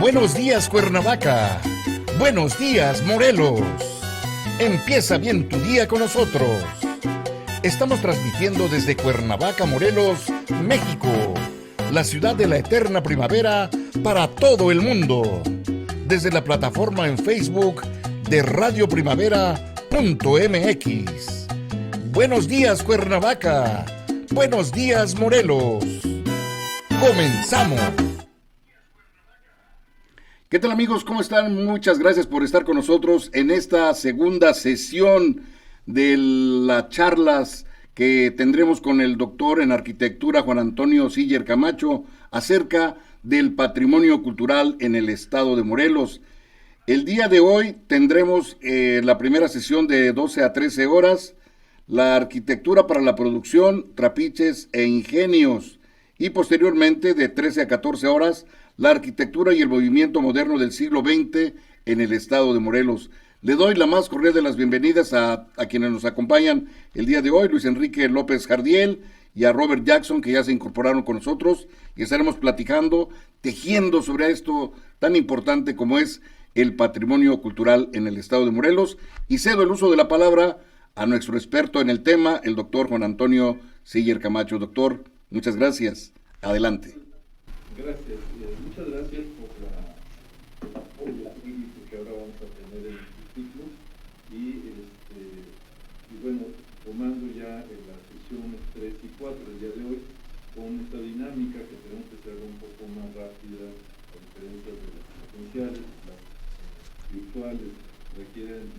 Buenos días, Cuernavaca. Buenos días, Morelos. Empieza bien tu día con nosotros. Estamos transmitiendo desde Cuernavaca, Morelos, México, la ciudad de la eterna primavera para todo el mundo. Desde la plataforma en Facebook de radioprimavera.mx. Buenos días, Cuernavaca. Buenos días, Morelos. Comenzamos. ¿Qué tal, amigos? ¿Cómo están? Muchas gracias por estar con nosotros en esta segunda sesión de las charlas que tendremos con el doctor en arquitectura Juan Antonio Siller Camacho acerca del patrimonio cultural en el estado de Morelos. El día de hoy tendremos la primera sesión de 12 a 13 horas, la arquitectura para la producción, trapiches e ingenios, y posteriormente de 13 a 14 horas, la arquitectura y el movimiento moderno del siglo XX en el estado de Morelos. Le doy la más cordial de las bienvenidas a quienes nos acompañan el día de hoy, Luis Enrique López Jardiel y a Robert Jackson, que ya se incorporaron con nosotros, y estaremos platicando, tejiendo sobre esto tan importante como es el patrimonio cultural en el estado de Morelos, y cedo el uso de la palabra a nuestro experto en el tema, el doctor Juan Antonio Siller Camacho. Doctor, muchas gracias. Adelante. Gracias. Muchas gracias por el apoyo técnico que ahora vamos a tener en este ciclo. Y bueno, tomando ya las sesiones 3 y 4 del día de hoy, con esta dinámica que tenemos que hacer un poco más rápida, a diferencia de las presenciales, las virtuales requieren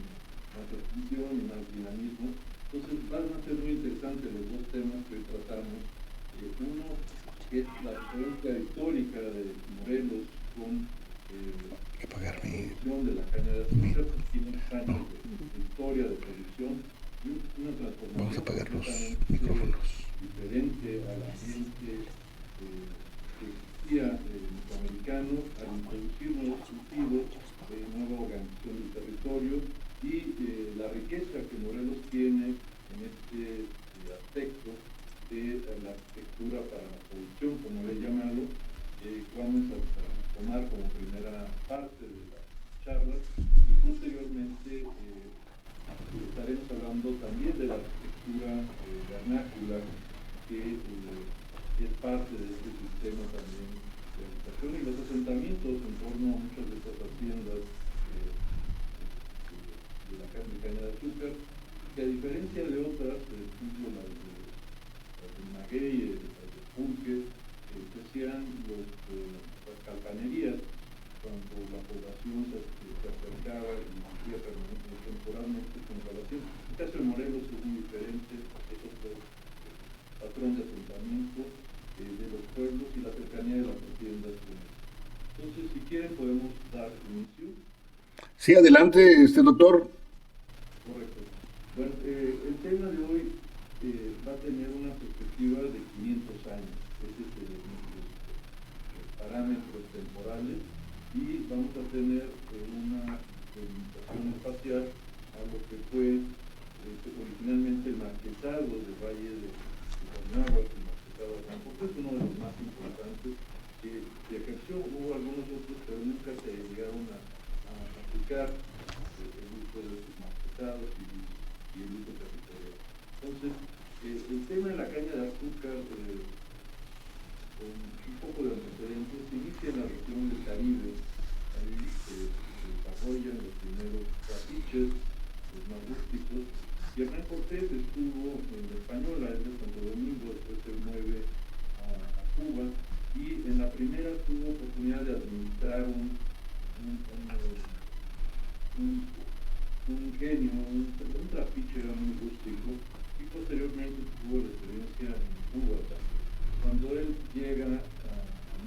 más atención y más dinamismo. Entonces van a ser muy interesantes los dos temas que hoy tratamos. Uno es la diferencia histórica de Morelos con la producción de la caña de azúcar, que tiene años de historia de producción y una transformación. Vamos a apagar los micrófonos. Diferente al ambiente que existía mesoamericano al introducir nuevos cultivos, nueva organización del territorio y la riqueza que Morelos tiene en este aspecto de la arquitectura para la producción, como le he llamado, vamos a tomar como primera parte de la charla, y posteriormente estaremos hablando también de la arquitectura vernácula, que es parte de este sistema también de habitación, y los asentamientos en torno a muchas de estas haciendas de la caña de azúcar, que a diferencia de otras, por ejemplo las de Maguey, las de Pulque, que hacían las calcanerías cuando la población se acercaba y vivía temporalmente con relación. El caso de Morelos es muy diferente, es otro patrón de asentamiento de los pueblos y la cercanía de las haciendas. Entonces, si quieren, podemos dar inicio. Sí, adelante, doctor. Correcto. Bueno, el tema de hoy va a tener una perspectiva de 500 años, ese es los parámetros temporales, y vamos a tener una delimitación espacial a lo que fue originalmente el marquesado del Valle de Guanajuato, el marquesado de Tampoco es uno de los más importantes que ejerció. Hubo algunos otros, pero nunca se llegaron a aplicar el uso de estos marquesados y el uso territorial. Entonces, el tema de la caña de azúcar, con un poco de antecedentes, se inicia en la región del Caribe. Ahí se desarrollan los primeros trapiches, los más rústicos, y Hernán Cortés estuvo en la Española, es de Santo Domingo, después se mueve a Cuba, y en la primera tuvo oportunidad de administrar un ingenio, un trapiche era muy rústico, y posteriormente tuvo la experiencia en Cuba también. Cuando él llega a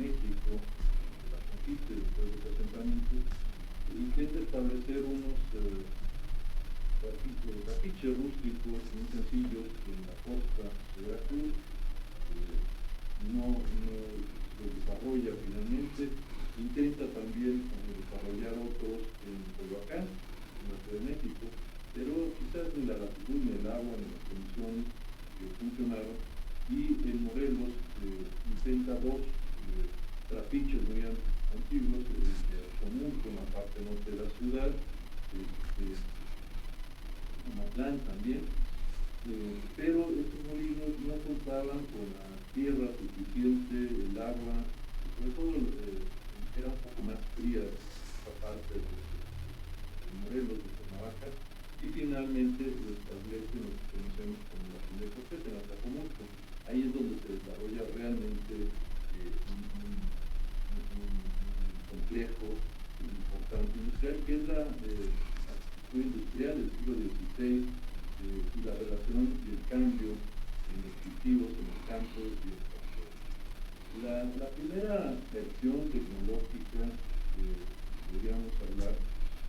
México, la conquista después de los asentamientos, intenta establecer unos trapiches rústicos muy sencillos en la costa de Veracruz. No se desarrolla finalmente. Intenta también desarrollar otros en Coyoacán, en la Ciudad de México, pero quizás ni la latitud, ni el agua, ni las condiciones que funcionaron. Y en Morelos intenta dos trapiches muy antiguos de Común, con la parte norte de la ciudad, Amatlán también, pero estos molinos no contaban con la tierra suficiente, el agua, sobre todo era un poco más fría esta parte de Morelos, de Cuernavaca, y finalmente lo establecen lo que conocemos como la ciudad de Cortés, en Atlacomulco. Ahí es donde se desarrolla realmente un complejo importante industrial, que es la arquitectura industrial del siglo XVI, y la relación y el cambio en los cultivos, en los campos y el pastor. La primera versión tecnológica que podríamos hablar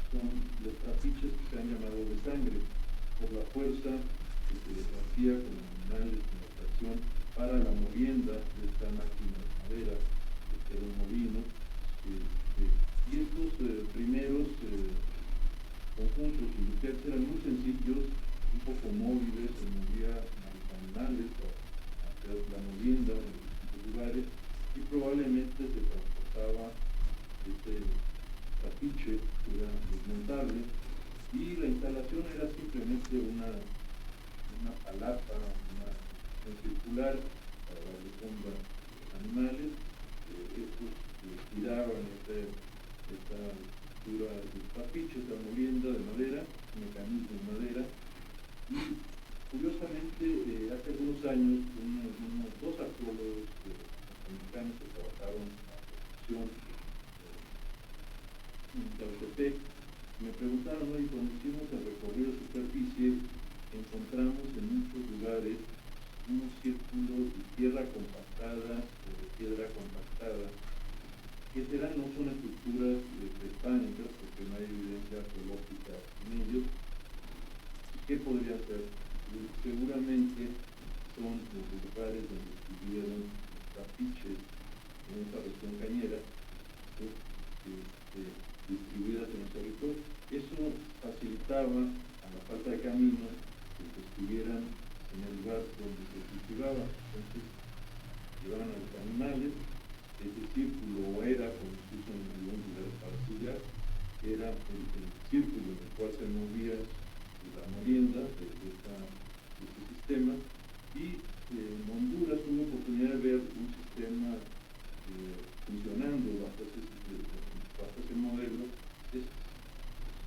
son los trapiches que se han llamado de sangre, por la fuerza que se les hacía con animales, con la tracción para la molienda de esta máquina de madera, que era un molino. Y estos primeros conjuntos industriales eran muy sencillos, un poco móviles, se movían a los animales para hacer la molienda en distintos lugares, y probablemente se transportaba este trapiche, que era desmontable, y la instalación era simplemente una palapa, una circular para darle sombra a los animales. Estos tiraban esta estructura de trapiche, esta molienda de madera, un mecanismo de madera, y curiosamente hace algunos años unos dos arqueólogos norteamericanos que trabajaron en la producción en Yautepec me preguntaron, ¿no? Y cuando hicimos el recorrido de superficie, encontramos en muchos lugares unos círculos de tierra compactada o de piedra compactada, que no son estructuras prehispánicas, porque no hay evidencia arqueológica en ellos. ¿Qué podría ser? Seguramente son los lugares donde estuvieron trapiches en esa región cañera, distribuidas en el territorio. Eso facilitaba, a la falta de caminos, que estuvieran en el lugar donde se cultivaba. Entonces, llevaban a los animales. Ese círculo era, como se usa en algunos lugares para sillar, era el círculo en el cual se movía la molienda de este sistema. Y en Honduras tuve oportunidad de ver un sistema funcionando bajo ese modelo. Es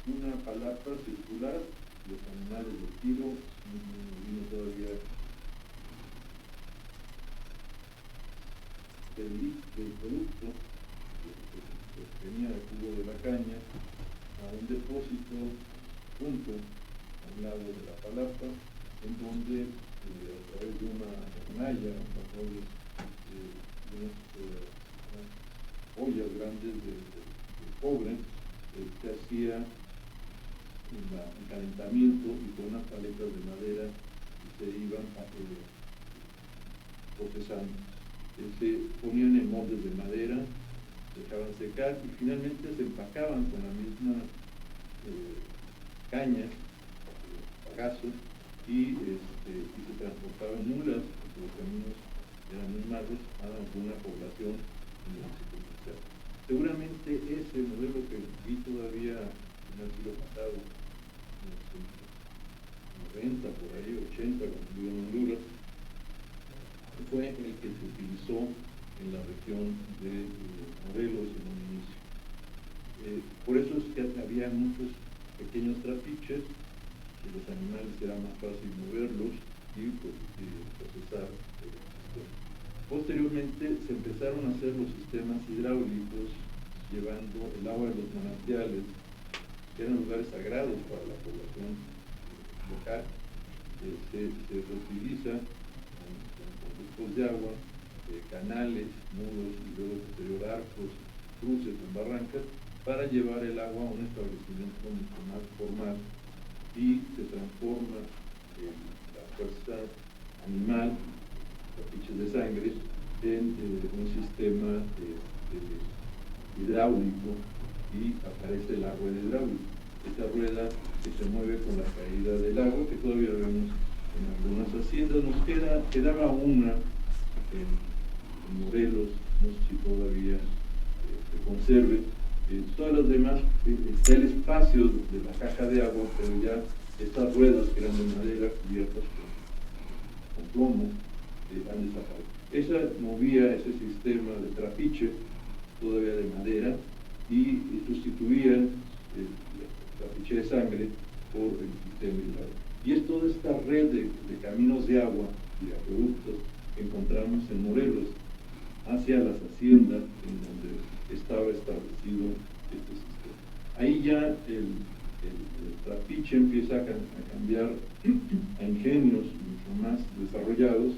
una palapa circular, los animales del tiro, un molino todavía del producto que venía del jugo de la caña a un depósito junto a un lado de la palapa, en donde a través de una malla, unas ollas grandes de cobre, se hacía el calentamiento, y con unas paletas de madera se iban procesando. Se ponían en moldes de madera, se dejaban secar y finalmente se empacaban con la misma caña, bagazo, y se transportaban mulas, porque los caminos eran muy malos, a alguna población en la circunstancia. Seguramente ese modelo que vi todavía en el siglo pasado, en los 90, por ahí, 80, cuando vivió en Honduras, fue el que se utilizó en la región de Morelos en un inicio. Por eso es que había muchos pequeños trapiches, que los animales era más fácil moverlos y procesar. Posteriormente se empezaron a hacer los sistemas hidráulicos, llevando el agua de los manantiales, que eran lugares sagrados para la población local. Se reutiliza conductos de agua, canales, muros y luego posterior arcos, cruces en barrancas, para llevar el agua a un establecimiento mucho más formal, y se transforma la fuerza animal, trapiches de sangre, en un sistema hidráulico, y aparece la rueda hidráulica. Esta rueda que se mueve con la caída del agua, que todavía vemos en algunas haciendas. Nos quedaba una en Morelos, no sé si todavía se conserve. Todas las demás, está el espacio de la caja de agua, pero ya estas ruedas que eran de madera cubiertas con plomo han desaparecido. Esa movía ese sistema de trapiche, todavía de madera, y sustituía el trapiche de sangre por el sistema hidráulico. Y es toda esta red de caminos de agua y de acueductos que encontramos en Morelos hacia las haciendas en donde estaba establecido este sistema. Ahí ya el trapiche empieza a cambiar a ingenios mucho más desarrollados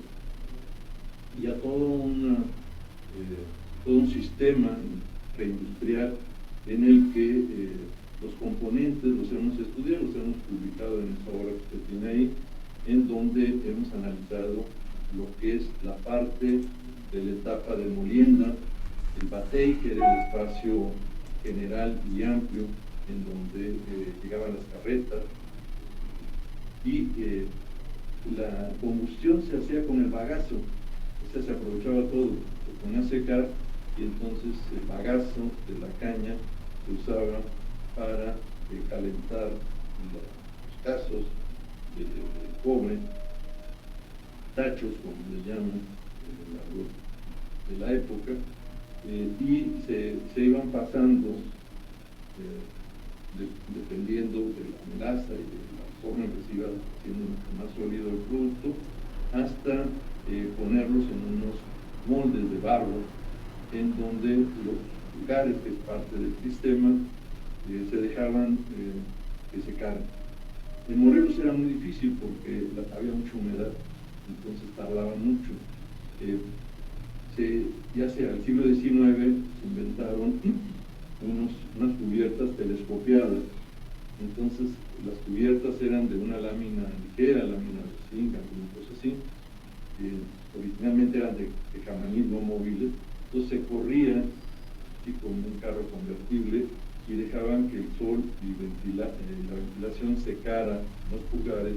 y a todo un sistema preindustrial en el que los componentes los hemos estudiado, los hemos publicado en esa obra que usted tiene ahí, en donde hemos analizado lo que es la parte de la etapa de molienda, el batey, que era el espacio general y amplio en donde llegaban las carretas, y la combustión se hacía con el bagazo, o sea, se aprovechaba todo, se ponía a secar y entonces el bagazo de la caña se usaba para calentar los casos de cobre, tachos, como le llaman de la época, y se iban pasando, dependiendo de la melaza y de la forma en que se iba haciendo más sólido el producto, hasta ponerlos en unos moldes de barro, en donde los lugares, que es parte del sistema, se dejaban que secaran. En Morelos era muy difícil porque había mucha humedad, entonces tardaba mucho. Ya sea al siglo XIX se inventaron unas cubiertas telescopiadas. Entonces las cubiertas eran de una lámina ligera, lámina de zinc, alguna cosa así. Originalmente eran de jamaní no móviles, entonces se corría así como un carro convertible y dejaban que el sol y la ventilación secara los pulgares.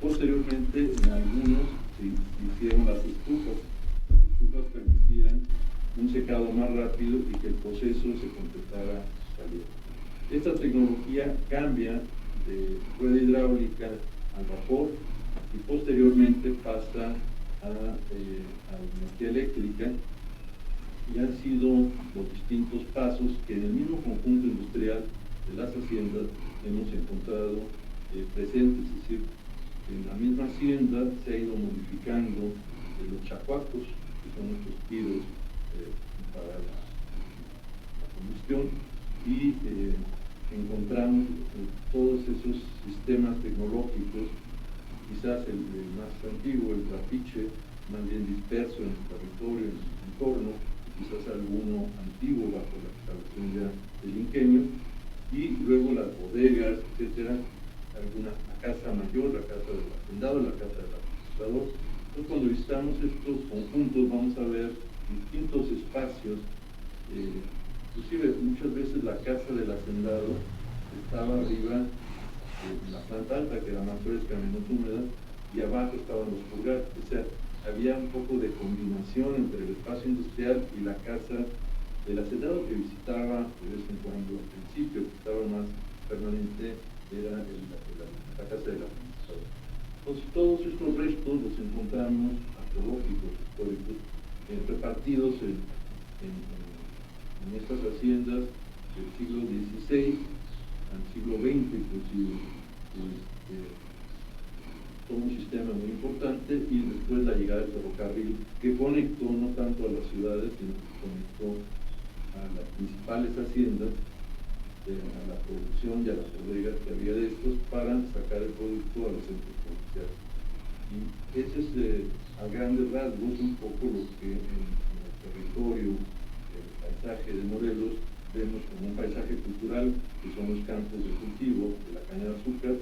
Posteriormente, en algunos se hicieron las estufas. Las estufas permitían un secado más rápido y que el proceso se completara saliendo. Esta tecnología cambia de rueda hidráulica al vapor y posteriormente pasa a energía eléctrica, y han sido los distintos pasos que en el mismo conjunto industrial de las haciendas hemos encontrado presentes. Es decir, en la misma hacienda se ha ido modificando los chacuacos, que son estos tiros para la combustión, y encontramos todos esos sistemas tecnológicos, quizás el más antiguo, el trapiche, más bien disperso en el territorio, en su entorno, quizás alguno antiguo bajo la instalación ya del ingenio, y luego las bodegas, etcétera, la casa mayor, la casa del hacendado, la casa del administrador. Entonces, cuando visitamos estos conjuntos vamos a ver distintos espacios, inclusive muchas veces la casa del hacendado estaba arriba en la planta alta, que era más fresca, menos húmeda, y abajo estaban los pulgares. O sea, había un poco de combinación entre el espacio industrial y la casa del hacendado, que visitaba de vez en cuando. Al principio, que estaba más permanente, era la casa del administrador. Entonces, todos estos restos los encontramos arqueológicos, históricos, repartidos en estas haciendas del siglo XVI al siglo XX, inclusive. Todo un sistema muy importante, y después la llegada del ferrocarril, que conectó no tanto a las ciudades, sino que conectó a las principales haciendas, a la producción y a las bodegas que había de estos, para sacar el producto a los centros comerciales. Y ese es, a grandes rasgos, un poco lo que en el territorio, el paisaje de Morelos, vemos como un paisaje cultural, que son los campos de cultivo de la caña de azúcar,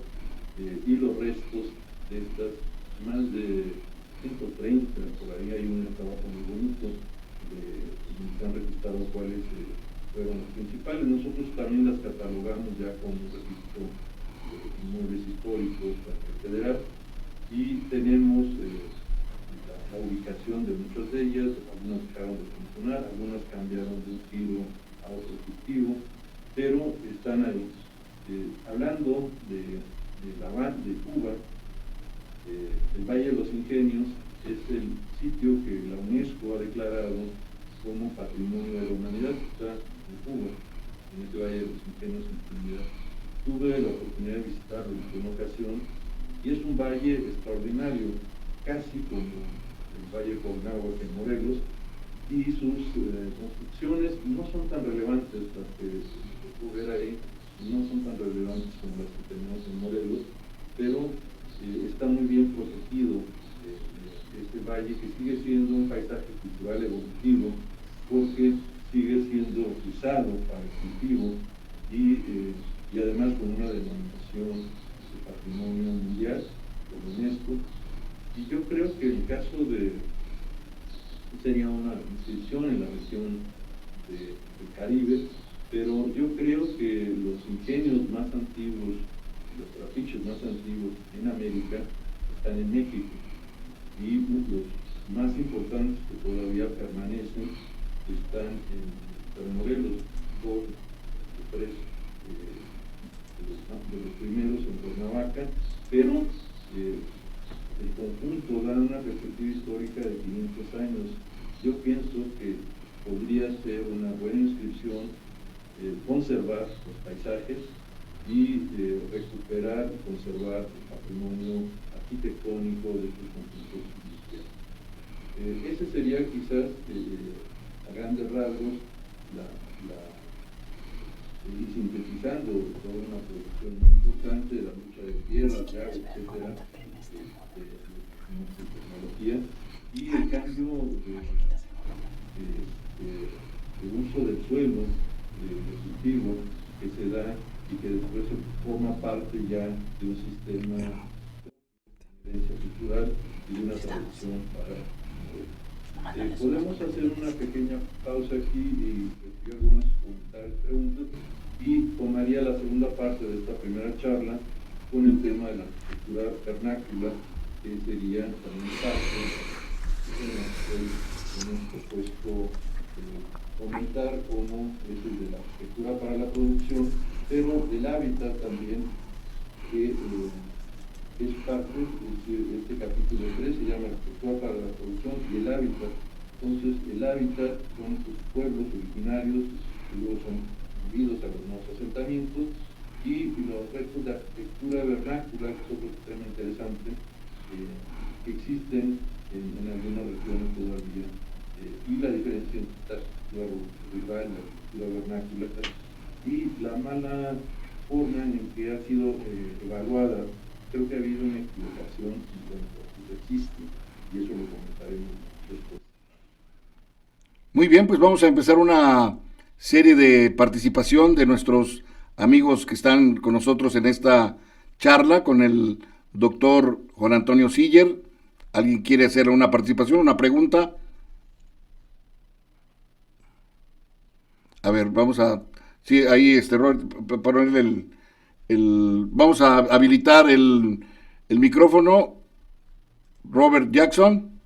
y los restos de estas, más de 130, por ahí hay un trabajo muy bonito, que han registrado cuáles fueron los principales. Nosotros también las catalogamos ya como un registro de inmuebles históricos federal, y tenemos la la ubicación de muchas de ellas, algunas dejaron de funcionar, algunas cambiaron de un giro a otro cultivo, pero están ahí. Hablando de Cuba, el Valle de los Ingenios es el sitio que la UNESCO ha declarado como Patrimonio de la Humanidad. Está en Cuba, en este Valle de los Ingenios en Trinidad. Tuve la oportunidad de visitarlo en una ocasión y es un valle extraordinario, casi como el Valle Colnáhuac en Morelos, y sus construcciones no son tan relevantes, las que se puede ver ahí, no son tan relevantes como las que tenemos en Morelos, pero está muy bien protegido este valle, que sigue siendo un paisaje cultural evolutivo, porque sigue siendo usado para el cultivo y además con una denominación de patrimonio mundial por UNESCO. Y yo creo que el caso sería una inscripción en la región del Caribe, pero yo creo que los ingenios más antiguos, los trapiches más antiguos en América están en México, y los más importantes que todavía permanecen están en Morelos, dos o tres de los primeros en Cuernavaca, pero el conjunto da una perspectiva histórica de 500 años. Yo pienso que podría ser una buena inscripción conservar los paisajes y recuperar y conservar el patrimonio arquitectónico de estos conjuntos industriales. Ese sería quizás, a grandes rasgos, y sintetizando toda una producción muy importante de la lucha de tierra, de agua, etcétera, de tecnología, y el cambio de uso del suelo, de cultivo, que se da y que después se forma parte ya de un sistema de herencia cultural y de una tradición para podemos hacer una pequeña pausa aquí y recibir algunos comentarios, preguntas, y tomaría la segunda parte de esta primera charla con el tema de la arquitectura vernácula, que sería también parte que hemos propuesto comentar cómo es el de la arquitectura para la producción, pero el hábitat también, que es parte, este capítulo 3 se llama Arquitectura para la producción y el hábitat. Entonces, el hábitat son sus pueblos originarios, que luego son movidos a los nuevos asentamientos, y los restos de arquitectura vernácula, que es otro tema interesante, que existen en algunas regiones todavía, y la diferencia entre la arquitectura rural y la arquitectura vernácula, y la mala forma en que ha sido evaluada. Creo que ha habido una equivocación en cuanto a su registro, y eso lo comentaremos después. Muy bien, pues vamos a empezar una serie de participación de nuestros amigos que están con nosotros en esta charla con el doctor Juan Antonio Siller. ¿Alguien quiere hacer una participación, una pregunta? A ver, vamos a... Sí, ahí, ponerle vamos a habilitar el micrófono. Robert Jackson.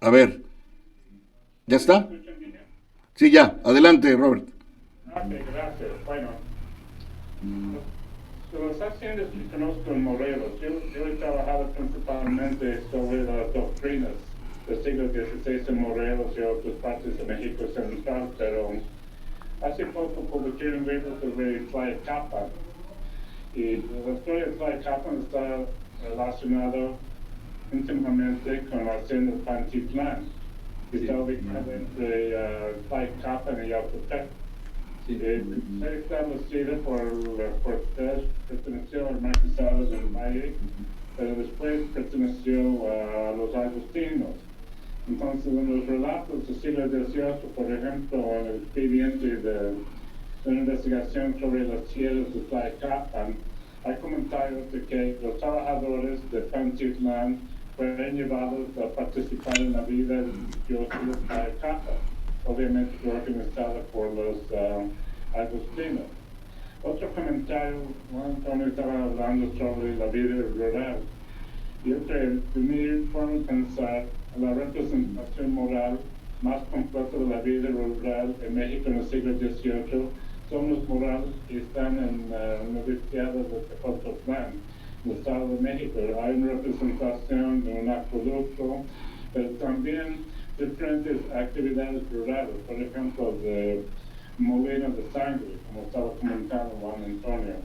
A ver, ¿ya está? Sí, ya. Adelante, Robert. Ok, gracias. Bueno, los accidentes que conozco en Morelos, yo he trabajado principalmente sobre las doctrinas del siglo XVI en Morelos y otras partes de México Central, pero hace poco publiqué un libro sobre Tlayacapan, y la historia de Tlayacapan está relacionada íntimamente con la hacienda Pantitlán, que está ubicada entre Tlayacapan y Yautepec. Fue establecida por Cortés, perteneció al marquesado del Valle, pero después perteneció a los agustinos. Entonces, en los relatos del siglo XVIII, por ejemplo, en el expediente de una investigación sobre las tierras de Tlayacapan, hay comentarios de que los trabajadores de Pantitlán fueron llevados a participar en la vida religiosa de Tlayacapan, obviamente organizada por los agustinos. Otro comentario, Juan Antonio estaba hablando sobre la vida rural. y otra es unir forma de pensar a la representación moral más completa de la vida rural en México en el siglo XVIII. Son los morales que están en la Universidad de Tepozotlán, en el Estado de México. Hay una representación de un acueducto, pero también diferentes actividades rurales, por ejemplo, de molino de sangre, como estaba comentando Juan Antonio.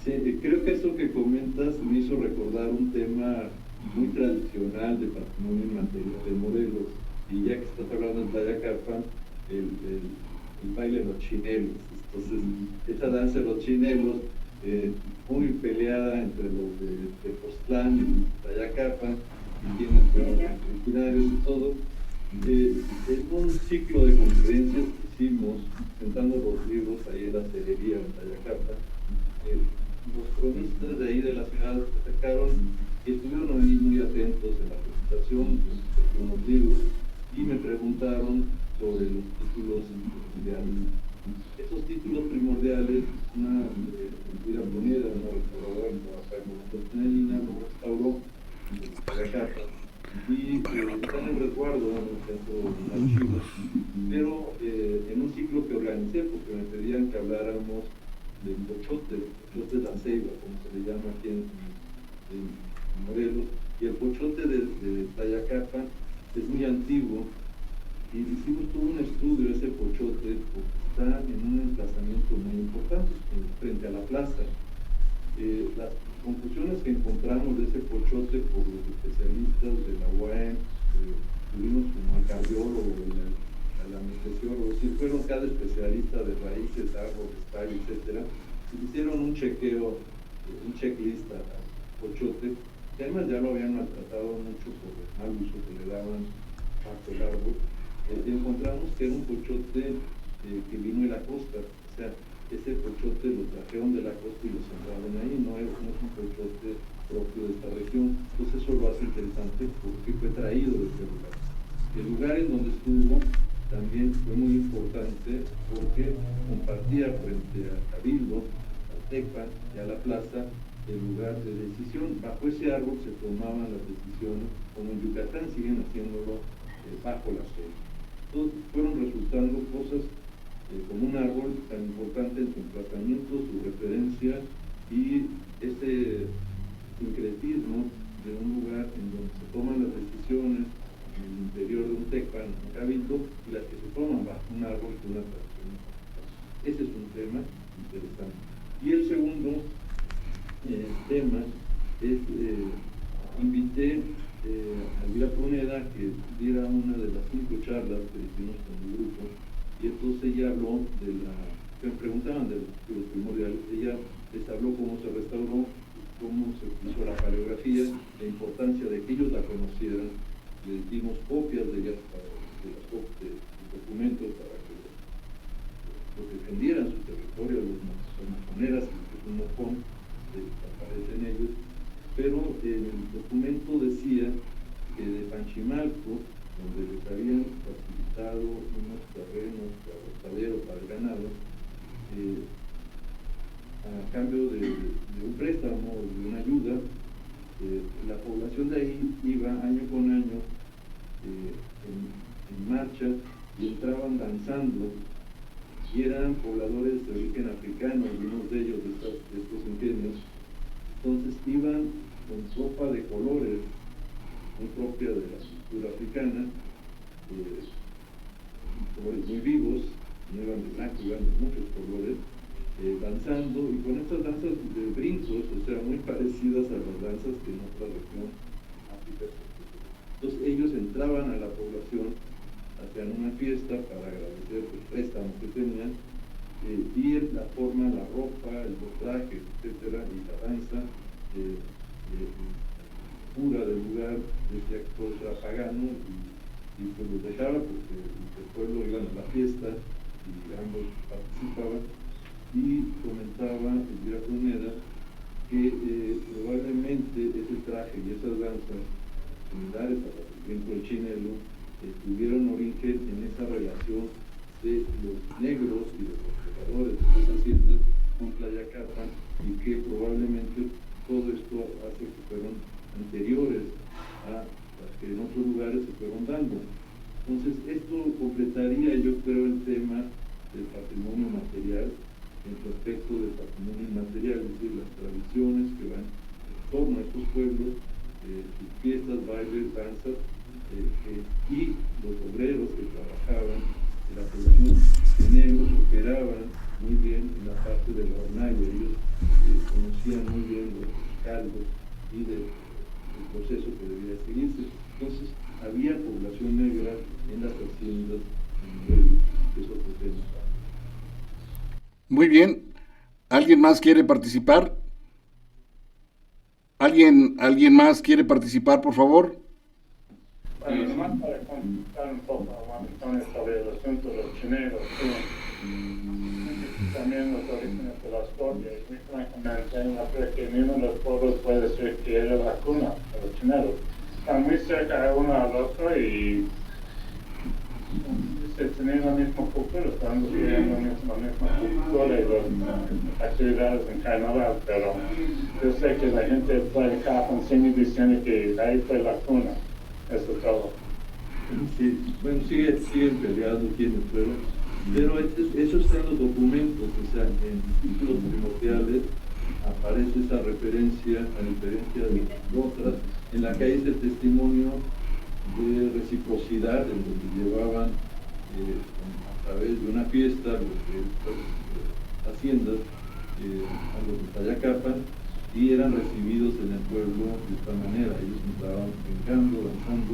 Sí, creo que eso que comentas me hizo recordar un tema muy tradicional de patrimonio inmaterial de Morelos, y ya que estás hablando de Tlayacapan, el baile de los chinelos. Entonces, esa danza de los chinelos, muy peleada entre los de Tepoztlán y Tlayacapan, y tienen originarios y todo. En un ciclo de conferencias que hicimos, presentando los libros ahí en la cerería en Tlayacapan, los cronistas de ahí de la ciudad destacaron que estuvieron ahí muy atentos en la presentación de unos libros y me preguntaron sobre los títulos primordiales. Esos títulos primordiales, una Elvira Pruneda, una restauradora que trabaja en Montenegina, lo restauró en Tlayacapan y está en el resguardo en el centro de archivos, pero en un ciclo que organicé porque me pedían que habláramos del pochote de la ceiba, como se le llama aquí en Morelos, y el pochote de Tlayacapan es muy antiguo, y hicimos todo un estudio de ese pochote porque está en un emplazamiento muy importante, frente a la plaza. Las conclusiones que encontramos de ese pochote por los especialistas de la UAM, tuvimos como al cardiólogo, al anestesiólogo, si fueron cada especialista de raíces, árboles, tallo, etcétera, y hicieron un chequeo, un checklist al pochote, que además ya lo habían maltratado mucho por el mal uso que le daban bajo el árbol. Encontramos que era un pochote que vino de la costa, o sea, ese pochote lo trajeron de la costa y lo sembraron ahí, no es un pochote propio de esta región. Entonces eso lo hace interesante porque fue traído de este lugar. El lugar en donde estuvo también fue muy importante porque compartía frente a Cabildo, al TECPAN y a la plaza el lugar de decisión. Bajo ese árbol se tomaban las decisiones, como en Yucatán siguen haciéndolo bajo la selva. Entonces fueron resultando cosas como un árbol tan importante en su emplazamiento, su referencia y ese sincretismo de un lugar en donde se toman las decisiones en el interior de un TECPAN, un cabildo, y las que se toman bajo un árbol de una tradición. Ese es un tema interesante. Y el segundo tema es, invité a Elvira Pruneda que diera una de las 5 charlas que hicimos con el grupo, y entonces ella habló que me preguntaban de los primordiales, ella les habló cómo se restauró, cómo se hizo la paleografía, la importancia de que ellos la conocieran, les dimos copias de ellas, de los documentos para que los defendieran su territorio, las masoneras, que es un mojón que aparece en ellos, pero el documento decía que de Panchimalco, donde les habían facilitado unos terrenos de arrozadero para el ganado, a cambio de un préstamo, de una ayuda, la población de ahí iba año con año en marcha y entraban danzando, y eran pobladores de origen africano, algunos de ellos de estos ingenios. Entonces iban con ropa de colores muy propia de la cultura africana, colores muy vivos, no iban de blanco, iban de muchos colores, danzando, y con estas danzas de brincos, o sea, muy parecidas a las danzas que en otra región africana. Entonces ellos entraban a la población, hacían una fiesta para agradecer el préstamo que tenían, y la forma, la ropa, los trajes, etcétera, y la danza pura del lugar, decía que todo era pagano, y pues los dejaba porque el pueblo iban a la fiesta y ambos participaban. Y comentaba Elvira Pruneda que probablemente ese traje y esas danzas similares a las del brinco del chinelo tuvieron origen en esa relación de los negros y de los pobladores de esas haciendas con Tlayacapan y que probablemente todo esto hace que fueron anteriores a las que en otros lugares se fueron dando. Entonces, esto completaría, yo creo, el tema del patrimonio material en su aspecto del patrimonio inmaterial, es decir, las tradiciones que van en torno a estos pueblos, sus fiestas, bailes, danzas, y los obreros que trabajaban en la producción de negros operaban muy bien en la parte de la hornalla. Ellos conocían muy bien los caldos y del proceso que debía seguirse. Entonces, había población negra en las haciendas que eso pretende. Muy bien. ¿Alguien más quiere participar? ¿Alguien más quiere participar, por favor? Bueno, nomás para contar un poco a Juan Antonio sobre el asunto de los chineros, también los orígenes de las copias, muy francamente, no creo que ninguno de los pueblos puede decir que era la cuna de los chineros. Están muy cerca de uno al otro y se tienen la misma cultura, están viviendo la misma cultura y las actividades en carnaval, pero yo sé que la gente de Tlayacapan sigue diciendo que ahí fue la cuna. Eso es todo. Sí, bueno, siguen peleando quiénes fueron, pero eso está en los documentos, o sea, en títulos primordiales aparece esa referencia, a diferencia de otras, en la que hay ese testimonio de reciprocidad, en donde llevaban a través de una fiesta las haciendas a los de Tlayacapan, y eran recibidos en el pueblo de esta manera. Ellos estaban brincando, danzando,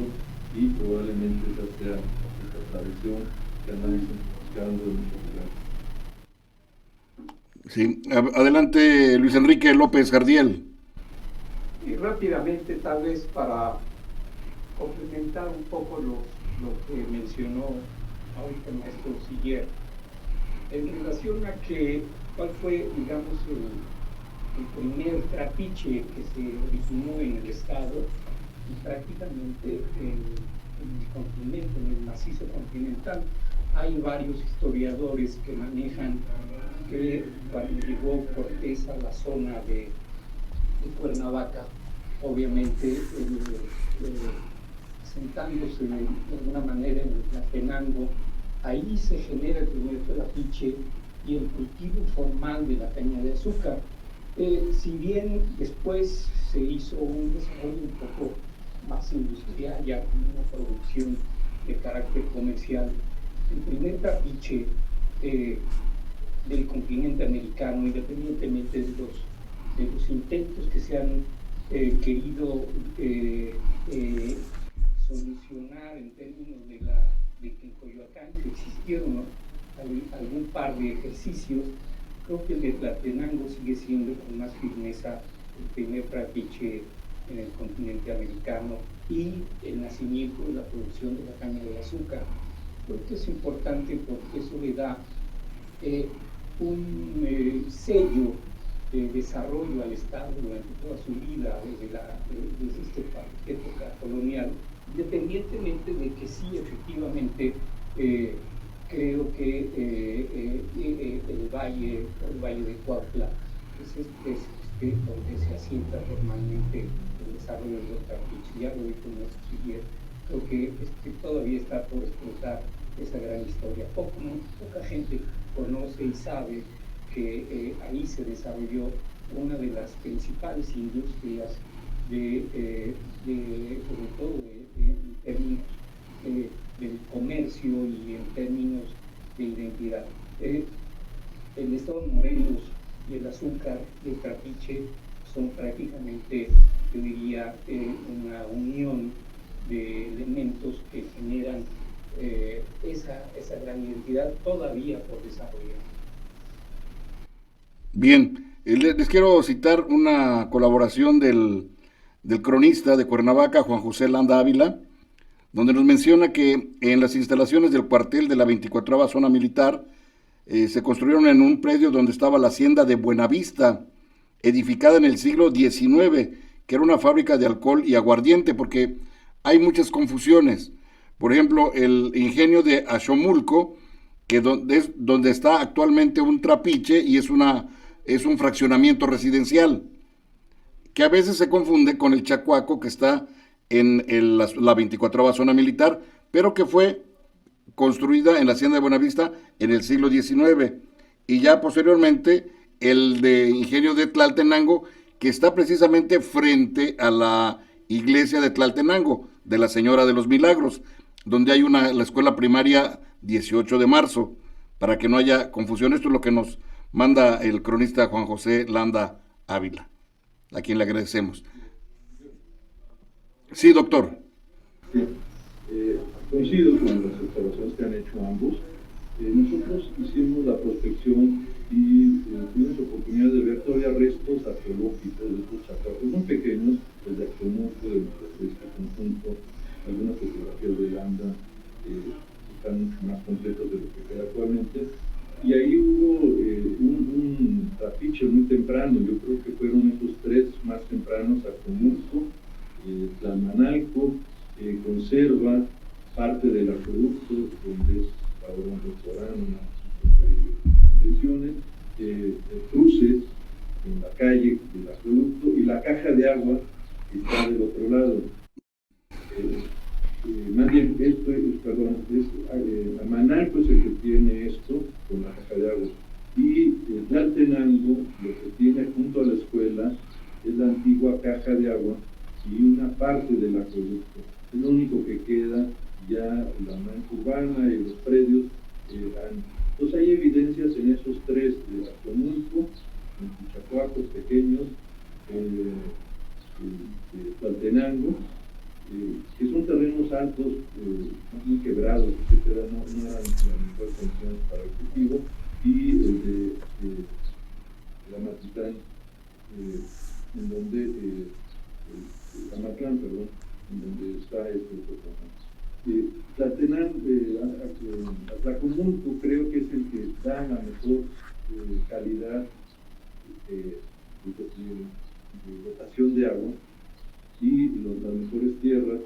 y probablemente esa sea esta tradición que andan buscando en muchos lugares. Sí, adelante Luis Enrique López Jardiel. Y rápidamente, tal vez para complementar un poco lo que mencionó ahorita el maestro Siller, en relación a cuál fue, digamos, el primer trapiche que se originó en el estado y prácticamente en el continente, en el macizo continental. Hay varios historiadores que manejan que cuando llegó Cortés a la zona de Cuernavaca, obviamente sentándose de alguna manera en el Tlatenango, ahí se genera el primer trapiche y el cultivo formal de la caña de azúcar. Si bien después se hizo un desarrollo un poco más industrial, ya con una producción de carácter comercial, el primer trapiche del continente americano, independientemente de los intentos que se han querido solucionar en términos de que en Coyoacán existieron algún par de ejercicios, creo que el de Tlatenango sigue siendo con más firmeza el primer trapiche en el continente americano y el nacimiento de la producción de la caña de azúcar. Creo que es importante porque eso le da un sello de desarrollo al Estado durante toda su vida, desde esta época colonial, independientemente de que sí, efectivamente, creo que el valle de Cuautla es donde se asienta formalmente el desarrollo de los trapiches. Ya lo dijo nuestro Siller, creo que todavía está por explotar esa gran historia. Poca gente conoce y sabe que ahí se desarrolló una de las principales industrias sobre todo en términos del comercio y en términos de identidad. El estado de Morelos y el azúcar y el trapiche son prácticamente, yo diría, una unión de elementos que generan esa gran identidad todavía por desarrollar. Bien, les quiero citar una colaboración del cronista de Cuernavaca, Juan José Landa Ávila, donde nos menciona que en las instalaciones del cuartel de la 24ª Zona Militar se construyeron en un predio donde estaba la hacienda de Buenavista, edificada en el siglo XIX, que era una fábrica de alcohol y aguardiente, porque hay muchas confusiones. Por ejemplo, el ingenio de Axomulco, que es donde está actualmente un trapiche y es una es un fraccionamiento residencial, que a veces se confunde con el Chacuaco, que está en la 24ª zona militar, pero que fue construida en la hacienda de Buenavista en el siglo XIX, y ya posteriormente el de Ingenio de Tlaltenango, que está precisamente frente a la iglesia de Tlaltenango, de la Señora de los Milagros, donde hay la escuela primaria 18 de marzo, para que no haya confusión. Esto es lo que nos manda el cronista Juan José Landa Ávila, a quien le agradecemos. Sí, doctor. Sí, coincido con las observaciones que han hecho ambos. Nosotros hicimos la prospección y tuvimos oportunidad de ver todavía restos arqueológicos de estos chacuacos muy pequeños, desde Axomuco, de este conjunto, algunas fotografías de Landa están mucho más completas de lo que queda actualmente. Y ahí hubo un trapiche muy temprano, yo creo que fueron esos tres más tempranos, Axomuco, Tlalmanalco, conserva parte del acueducto, donde es ahora un restaurante, unas convenciones, cruces en la calle del acueducto y la caja de agua que está del otro lado. Más bien, esto Amanalco es el que tiene esto con la caja de agua. Y Tlaltenango lo que tiene junto a la escuela es la antigua caja de agua y una parte del acueducto. Es lo único que queda, ya la mancha urbana y los predios entonces hay evidencias en esos tres, de Axomuco, en chacuacos pequeños, de Tlaltenango, que son terrenos altos, muy quebrados, etcétera, no eran la mejor condición para el cultivo, y el de Amatitlán, en donde Amatlán, perdón, en donde está este Atlacomulco creo que es el que da la mejor calidad de dotación de agua y las mejores tierras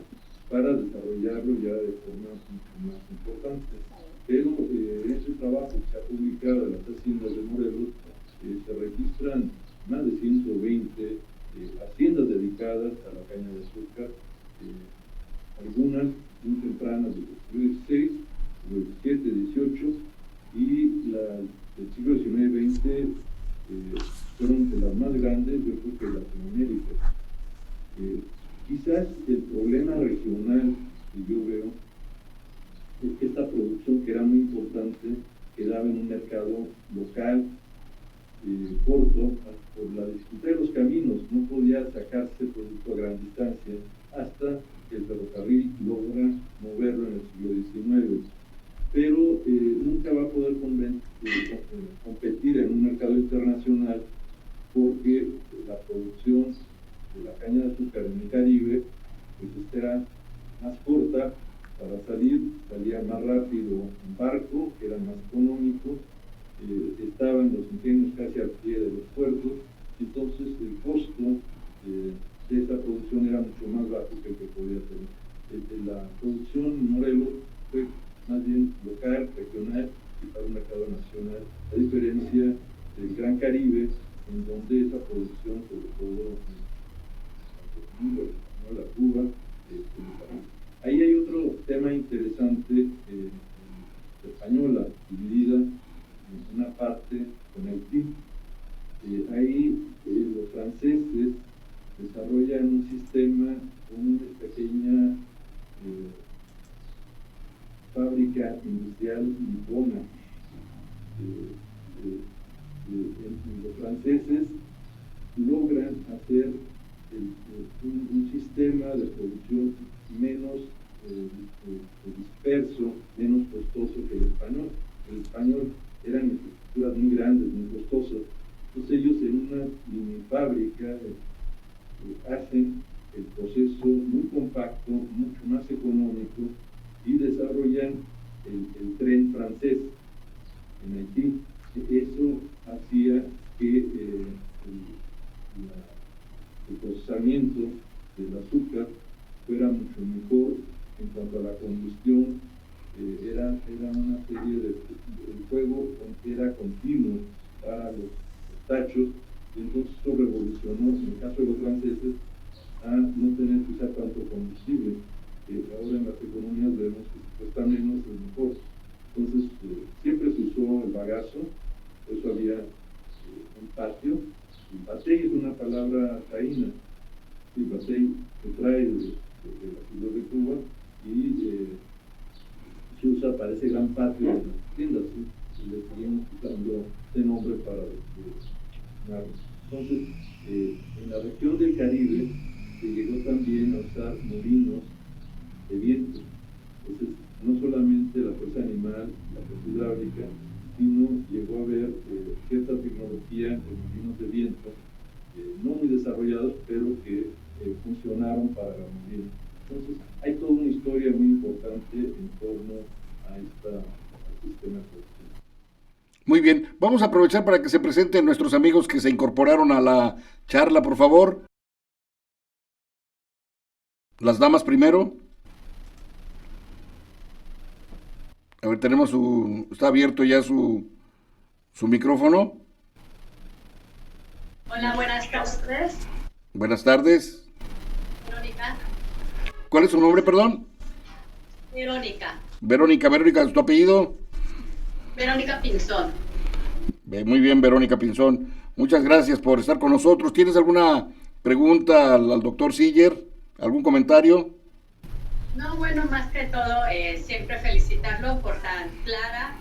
para desarrollarlo ya de forma mucho más importante. Pero en ese trabajo que se ha publicado en las haciendas de Morelos, se registran más de 120 haciendas dedicadas a la caña de azúcar, algunas muy tempranas del siglo XVI, siglo XVII, XVIII, y las del siglo XIX, XX fueron de las más grandes, yo creo que de Latinoamérica. Quizás el problema regional que yo veo es que esta producción, que era muy importante, quedaba en un mercado local, corto, por la dificultad de los caminos, no podía sacarse producto a gran distancia hasta que el ferrocarril logra moverlo en el siglo XIX. Pero nunca va a poder competir en un mercado internacional porque la producción de la caña de azúcar en el Caribe pues era más corta. Para salía más rápido en barco, que era más económico, estaban los ingenios casi al pie de los puertos, entonces el costo de esa producción era mucho más bajo que el que podía tener. La producción en Morelos fue más bien local, regional y para un mercado nacional, a diferencia del Gran Caribe, en donde esa producción, sobre todo la Cuba, ahí hay otro tema interesante, la Española, dividida en una parte con Haití. Ahí los franceses desarrollan un sistema, una pequeña fábrica industrial nipona. Los franceses logran hacer un sistema de producción menos disperso, menos costoso que el español. El español eran infraestructuras muy grandes, muy costosas. Entonces ellos en una mini fábrica hacen el proceso muy compacto, mucho más económico y desarrollan el tren francés en Haití. Eso hacía que el procesamiento del azúcar fuera mucho mejor en cuanto a la combustión. Era una serie el fuego era continuo para los tachos economías vemos que si cuesta menos es mejor. Entonces, siempre se usó el bagazo, por eso había un patio. Y batey es una palabra taína. Sí, batey se trae de la ciudad de Cuba y se usa para ese gran patio de las tiendas, ¿sí? Y le seguimos usando ese nombre para designarlo. Entonces, en la región del Caribe se llegó también a usar molinos de viento. Entonces, no solamente la fuerza animal, la fuerza hidráulica, sino llegó a haber cierta tecnología en molinos de viento, no muy desarrollados, pero que funcionaron para la molina. Entonces, hay toda una historia muy importante en torno a al sistema de producción. Muy bien, vamos a aprovechar para que se presenten nuestros amigos que se incorporaron a la charla, por favor. Las damas primero. A ver, está abierto ya su micrófono. Hola, buenas tardes. Buenas tardes. Verónica. ¿Cuál es su nombre, perdón? Verónica. Verónica, ¿tu apellido? Verónica Pinzón. Muy bien, Verónica Pinzón. Muchas gracias por estar con nosotros. ¿Tienes alguna pregunta al doctor Siller? ¿Algún comentario? No, bueno, más que todo, siempre felicitarlo por tan clara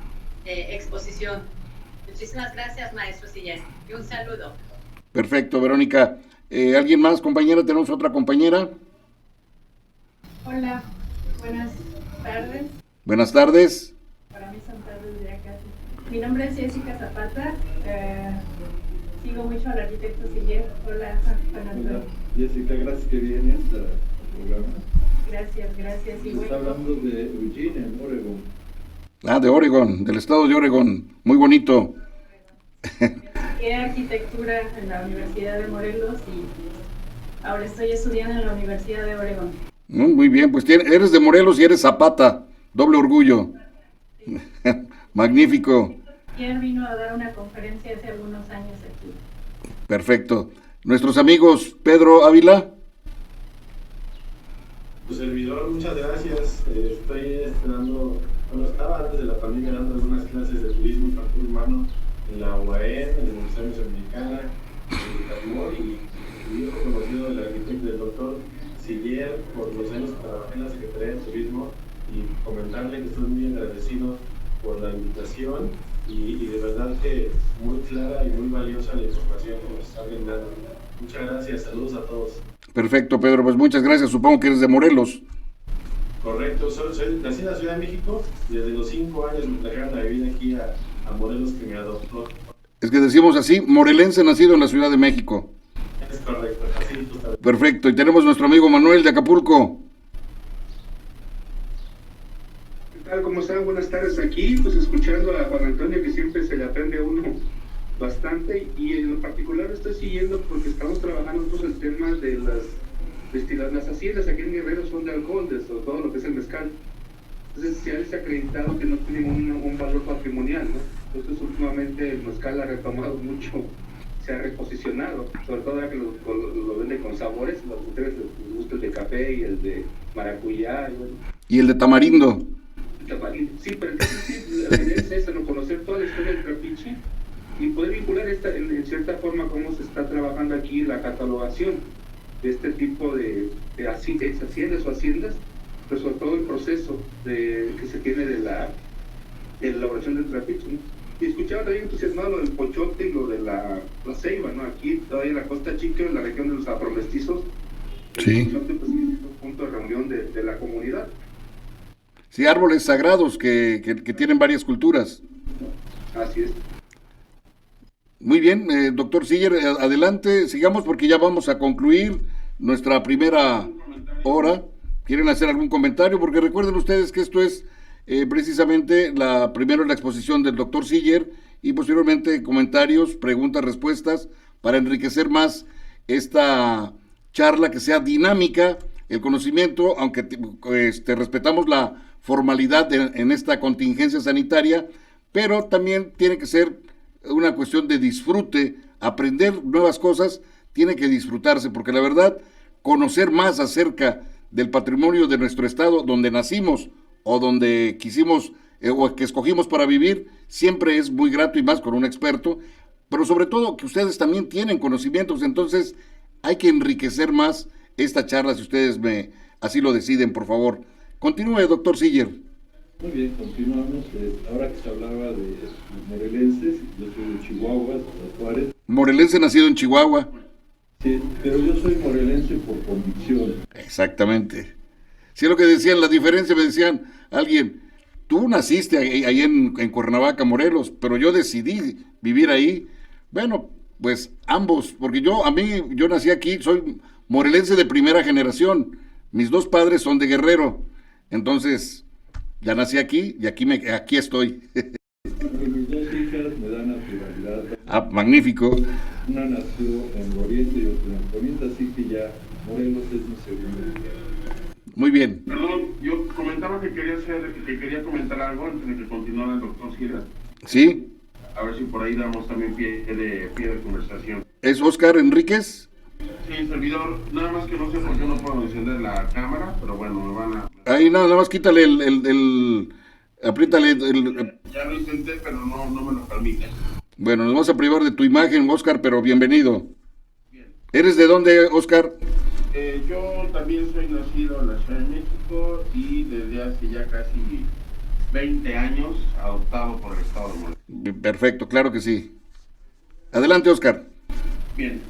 exposición. Muchísimas gracias, maestro Siller. Y un saludo. Perfecto, Verónica. ¿Alguien más, compañera? ¿Tenemos otra compañera? Hola, buenas tardes. Buenas tardes. Para mí son tardes ya casi. Mi nombre es Jessica Zapata. Sigo mucho al arquitecto Siller. Hola, Juan Antonio. Hola, Jessica, gracias que vienes al programa. Gracias. Y Está hablando de Eugene, en Oregon. De Oregon, del estado de Oregon. Muy bonito. estudié arquitectura en la Universidad de Morelos y ahora estoy estudiando en la Universidad de Oregon. Muy bien, pues eres de Morelos y eres Zapata. Doble orgullo. Sí. Magnífico. Ayer vino a dar una conferencia hace algunos años aquí. Perfecto. Nuestros amigos Pedro Ávila. Tu servidor, muchas gracias. Estoy estaba antes de la pandemia dando algunas clases de turismo infantil urbano en la UAM, en la Universidad Mesoamericana, en Catimor, y viejo conocido del arquitecto del doctor Siller por los años que trabajé en la Secretaría de Turismo, y comentarle que estoy muy agradecido por la invitación y de verdad que muy clara y muy valiosa la información que nos está brindando. Muchas gracias, saludos a todos. Perfecto, Pedro, pues muchas gracias. Supongo que eres de Morelos. Correcto, nací en la Ciudad de México y desde los 5 años me trajeron a vivir aquí a Morelos, que me adoptó. Es que decimos así, morelense nacido en la Ciudad de México. Es correcto, así justamente. Perfecto, y tenemos nuestro amigo Manuel de Acapulco. ¿Qué tal? ¿Cómo están? Buenas tardes aquí, pues escuchando a Juan Antonio, que siempre se le aprende a uno bastante, y en lo particular estoy siguiendo porque estamos trabajando nosotros el tema de las haciendas aquí en Guerrero son de alcohol, de todo lo que es el mezcal. Entonces se ha acreditado que no tienen un valor patrimonial, ¿no? Entonces últimamente el mezcal ha retomado mucho, se ha reposicionado, sobre todo ahora que lo venden con sabores. A ustedes les gusta el de café y el de maracuyá. Y el de tamarindo. Sí, pero entonces sí, la idea es esa, ¿no? Conocer toda la historia del trapiche y poder vincular en cierta forma cómo se está trabajando aquí la catalogación de este tipo de haciendas o haciendas, pero sobre todo el proceso que se tiene de la elaboración del trapiche, ¿no? Y escuchaba también entusiasmado lo del pochote y lo de la ceiba, ¿no? Aquí todavía en la Costa Chica, en la región de los afromestizos, Sí. el pochote pues, es un punto de reunión de la comunidad. Sí, árboles sagrados que tienen varias culturas. Así es. Muy bien, doctor Siller, adelante, sigamos porque ya vamos a concluir nuestra primera hora. ¿Quieren hacer algún comentario? Porque recuerden ustedes que esto es precisamente primero la exposición del doctor Siller y posteriormente comentarios, preguntas, respuestas para enriquecer más esta charla, que sea dinámica, el conocimiento, aunque respetamos la formalidad en esta contingencia sanitaria, pero también tiene que ser una cuestión de disfrute. Aprender nuevas cosas tiene que disfrutarse, porque la verdad, conocer más acerca del patrimonio de nuestro estado, donde nacimos o donde quisimos o que escogimos para vivir, siempre es muy grato y más con un experto, pero sobre todo que ustedes también tienen conocimientos, entonces hay que enriquecer más esta charla si ustedes así lo deciden, por favor. Continúe, doctor Siller. Muy bien, continuamos. Ahora que se hablaba de morelenses, yo soy de Chihuahua, de Juárez. Morelense nacido en Chihuahua. Sí, pero yo soy morelense por convicción. Exactamente. Sí, es lo que decían, la diferencia, me decían alguien, tú naciste ahí en Cuernavaca, Morelos, pero yo decidí vivir ahí. Bueno, pues ambos, porque yo nací aquí, soy morelense de primera generación. Mis dos padres son de Guerrero, entonces ya nací aquí y aquí estoy. Mis dos hijas me dan naturalidad. Ah, magnífico. Una nació en Oriente y otra en Poniente, así que ya Morelos es mi segundo lugar. Muy bien. Perdón, yo comentaba que quería comentar algo antes de que continuara el doctor Siller. Sí. A ver si por ahí damos también pie de conversación. ¿Es Oscar Enríquez? Sí, servidor. Nada más que no sé por qué no puedo encender la cámara, pero bueno, me van a... Ahí nada más quítale apriétale Ya lo intenté, pero no me lo permiten. Bueno, nos vamos a privar de tu imagen, Oscar, pero bienvenido. Bien. ¿Eres de dónde, Oscar? Yo también soy nacido en la Ciudad de México y desde hace ya casi 20 años adoptado por el Estado de Morelos. Perfecto, claro que sí. Adelante, Oscar. Bien,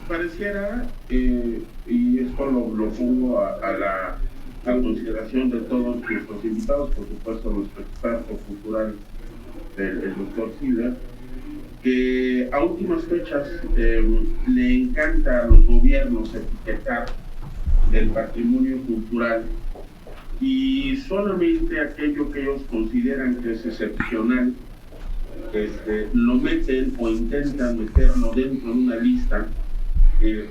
pareciera, y esto lo pongo a la consideración de todos nuestros invitados, por supuesto nuestro experto cultural, el doctor Siller, que a últimas fechas le encanta a los gobiernos etiquetar del patrimonio cultural y solamente aquello que ellos consideran que es excepcional lo meten o intentan meterlo dentro de una lista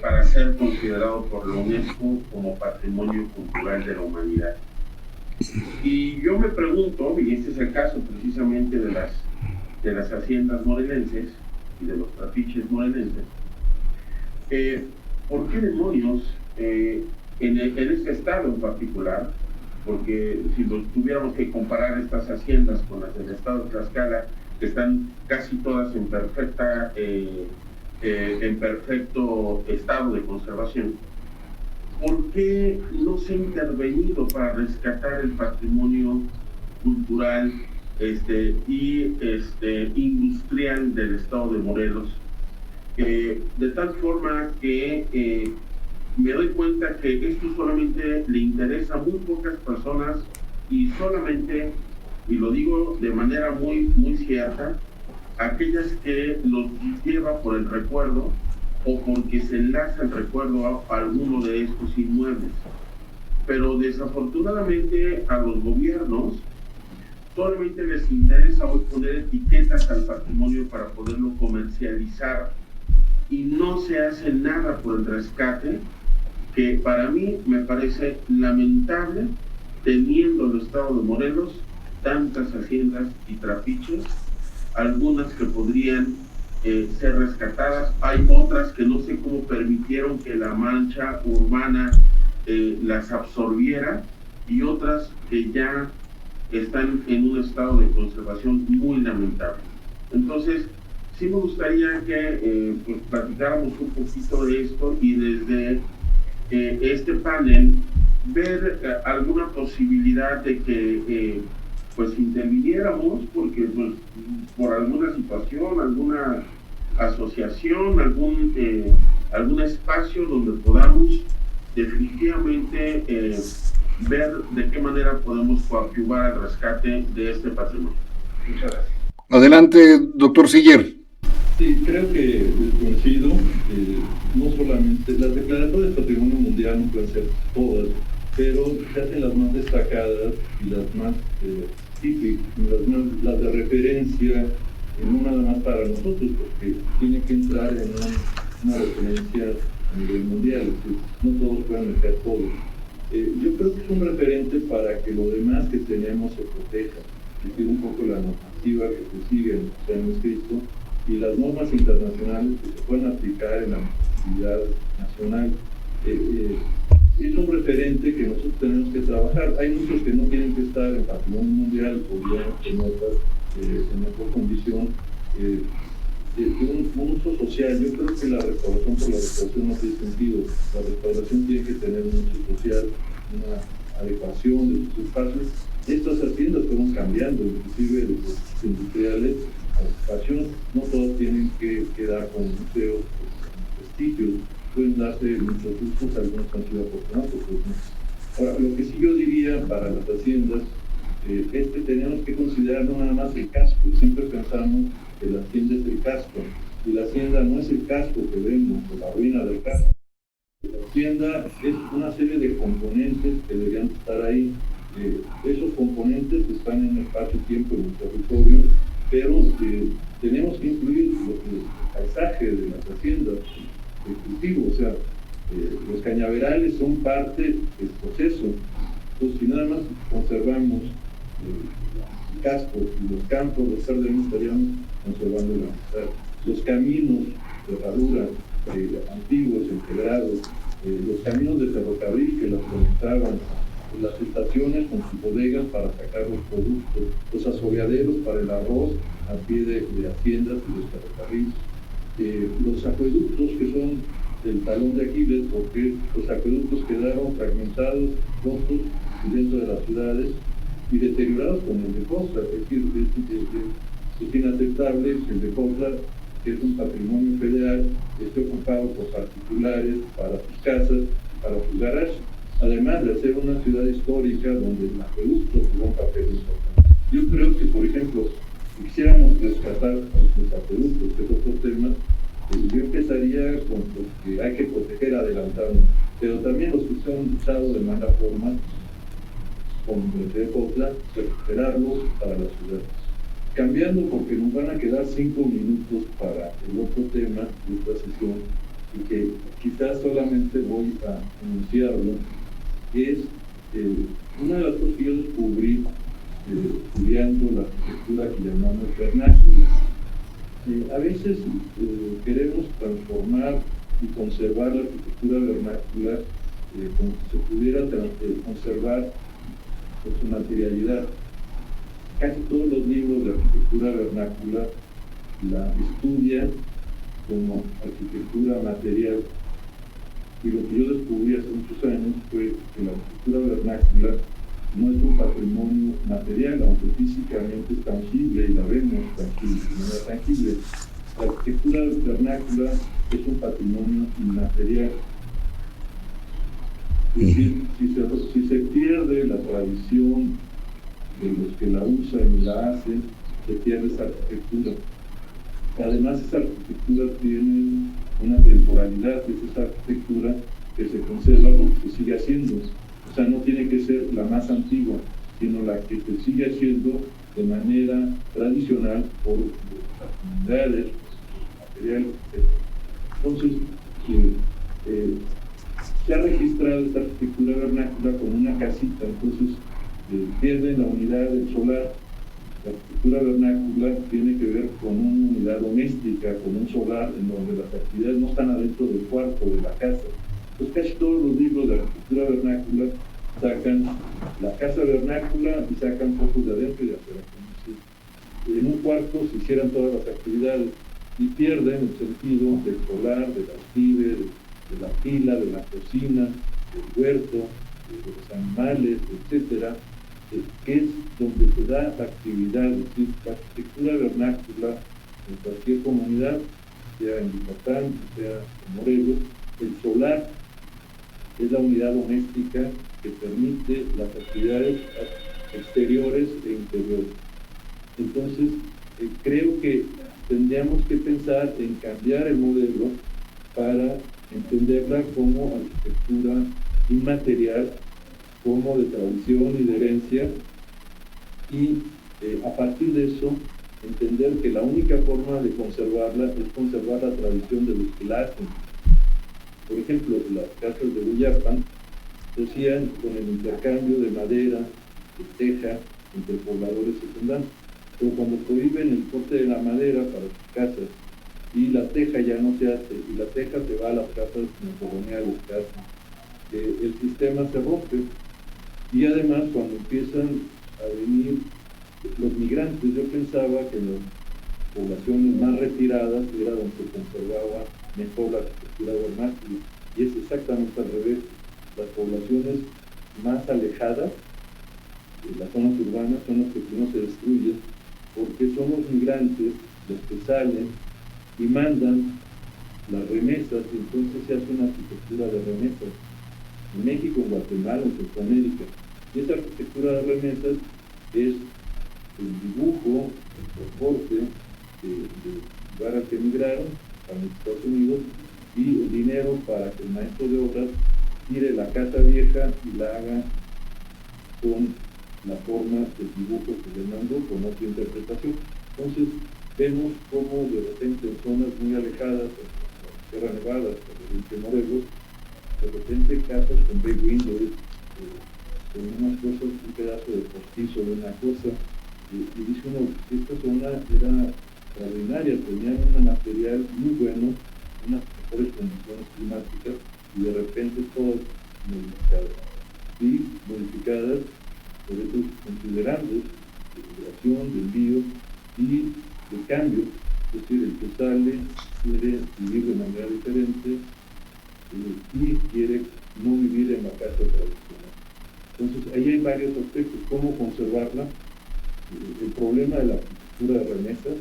para ser considerado por la UNESCO como patrimonio cultural de la humanidad. Y yo me pregunto, y este es el caso precisamente de las haciendas morelenses y de los trapiches morelenses, ¿por qué demonios en este estado en particular? Porque si tuviéramos que comparar estas haciendas con las del estado de Tlaxcala, que están casi todas en perfecto estado de conservación, ¿por qué no se ha intervenido para rescatar el patrimonio cultural y industrial del estado de Morelos? De tal forma que me doy cuenta que esto solamente le interesa a muy pocas personas y solamente, y lo digo de manera muy, muy cierta, aquellas que los lleva por el recuerdo o porque se enlaza el recuerdo a alguno de estos inmuebles. Pero desafortunadamente a los gobiernos solamente les interesa hoy poner etiquetas al patrimonio para poderlo comercializar y no se hace nada por el rescate, que para mí me parece lamentable, teniendo el estado de Morelos tantas haciendas y trapiches, algunas que podrían ser rescatadas, hay otras que no sé cómo permitieron que la mancha urbana las absorbiera y otras que ya están en un estado de conservación muy lamentable. Entonces, sí me gustaría que pues, platicáramos un poquito de esto y desde este panel ver alguna posibilidad de que pues interviniéramos, porque pues, por alguna situación, alguna asociación, algún espacio donde podamos definitivamente ver de qué manera podemos coadyuvar al rescate de este patrimonio. Muchas gracias. Adelante, doctor Siller. Sí, creo que coincido, no solamente las declaratorias de patrimonio mundial no pueden ser todas, pero se hacen las más destacadas y las más típicas, las de referencia, no nada más para nosotros, porque tiene que entrar en una referencia a nivel mundial, es decir, no todos pueden meter todo. Yo creo que es un referente para que lo demás que tenemos se proteja, es decir, un poco la normativa que se sigue en lo que se han escrito y las normas internacionales que se pueden aplicar en la actividad nacional. es un referente que nosotros tenemos que trabajar. Hay muchos que no tienen que estar en patrimonio mundial, podrían en mejor condición de un uso social. Yo creo que la restauración por la restauración no tiene sentido. La restauración tiene que tener un uso social, una adecuación de sus espacios. Estas haciendas fueron cambiando, inclusive de los industriales a ocupación. No todas tienen que quedar con museos, vestigios, pueden darse muchos usos, algunos han sido afortunados, otros no. Ahora, lo que sí yo diría para las haciendas es que tenemos que considerar no nada más el casco. Siempre pensamos que la hacienda es el casco, y la hacienda no es el casco que vemos, o la ruina del casco. La hacienda es una serie de componentes que deberían estar ahí. Esos componentes están en el espacio-tiempo, en el territorio, pero tenemos que incluir el paisaje de las haciendas, el cultivo, o sea, los cañaverales son parte del proceso. Entonces, si nada más conservamos el casco y los campos, los jardines, estaríamos conservando la mitad. Los caminos de herradura antiguos, integrados, los caminos de ferrocarril que las conectaban, las estaciones con sus bodegas para sacar los productos, los asoleaderos para el arroz a pie de haciendas y de ferrocarriles, los acueductos que son del talón de Aquiles, porque los acueductos quedaron fragmentados, rotos dentro de las ciudades y deteriorados como el de Costra. Es decir, es inaceptable que el de Costra, que es un patrimonio federal, esté ocupado por particulares para sus casas, para sus garajes, además de ser una ciudad histórica donde el acueducto jugó un papel importante. Yo creo que, por ejemplo, si quisiéramos rescatar los acueductos, que es otro tema, yo empezaría con los que hay que proteger adelantando, pero también los que se han usado de mala forma, como el de Cotla, recuperarlos para la ciudad. Cambiando, porque nos van a quedar 5 minutos para el otro tema de esta sesión, y que quizás solamente voy a anunciarlo, es una de las cosas que yo descubrí estudiando la arquitectura que llamamos vernácula. A veces queremos transformar y conservar la arquitectura vernácula como si se pudiera conservar por su materialidad. Casi todos los libros de arquitectura vernácula la estudian como arquitectura material. Y lo que yo descubrí hace muchos años fue que la arquitectura vernácula no es un patrimonio material, aunque físicamente es tangible y la vemos tangible. La arquitectura vernácula es un patrimonio inmaterial. Es decir, si se pierde la tradición de los que la usan y la hacen, se pierde esa arquitectura. Además, esa arquitectura tiene una temporalidad, es esa arquitectura que se conserva porque se sigue haciendo. O sea, no tiene que ser la más antigua, sino la que se sigue haciendo de manera tradicional por las comunidades, los materiales, etc. Entonces, se ha registrado esta arquitectura vernácula como una casita, entonces pierden la unidad del solar. La arquitectura vernácula tiene que ver con una unidad doméstica, con un solar en donde las actividades no están adentro del cuarto, de la casa. Pues casi todos los libros de arquitectura vernácula sacan la casa vernácula y sacan focos de adentro y de afuera. En un cuarto se hicieran todas las actividades y pierden el sentido del solar, del aljibe, de la pila, de la cocina, del huerto, de los animales, etcétera, que es donde se da la actividad. Es decir, la arquitectura vernácula en cualquier comunidad, sea en Yucatán, sea en Morelos, el solar es la unidad doméstica que permite las actividades exteriores e interiores. Entonces, creo que tendríamos que pensar en cambiar el modelo para entenderla como arquitectura inmaterial, como de tradición y de herencia, y a partir de eso entender que la única forma de conservarla es conservar la tradición de los que la hacen. Por ejemplo, las casas de Ullapan se hacían con el intercambio de madera, de teja, entre pobladores secundarios. Pero cuando prohíben el corte de la madera para sus casas y la teja ya no se hace, y la teja se va a las casas coloniales, el sistema se rompe. Y además, cuando empiezan a venir los migrantes, yo pensaba que en las poblaciones más retiradas era donde se conservaba mejor la arquitectura vernácula, y es exactamente al revés. Las poblaciones más alejadas de las zonas urbanas son las que no se destruyen, porque son los migrantes los que salen y mandan las remesas, y entonces se hace una arquitectura de remesas en México, en Guatemala, en Centroamérica. Y esa arquitectura de remesas es el dibujo, el soporte del lugar al que emigraron, a los Estados Unidos, y el dinero para que el maestro de obras tire la casa vieja y la haga con la forma del dibujo que le mandó, con otra interpretación. Entonces vemos cómo de repente en zonas muy alejadas, en la Sierra Nevada, en Morelos, de repente casas con bay windows, con unas cosas, un pedazo de postizo de una cosa, y dice uno, esta zona era extraordinaria, tenían un material muy bueno, unas mejores condiciones climáticas, y de repente todas modificadas. Y modificadas por esos considerandos de migración, de envío y de cambio. Es decir, el que sale quiere vivir de manera diferente y quiere no vivir en la casa tradicional. Entonces, ahí hay varios aspectos. ¿Cómo conservarla? El problema de la arquitectura de remesas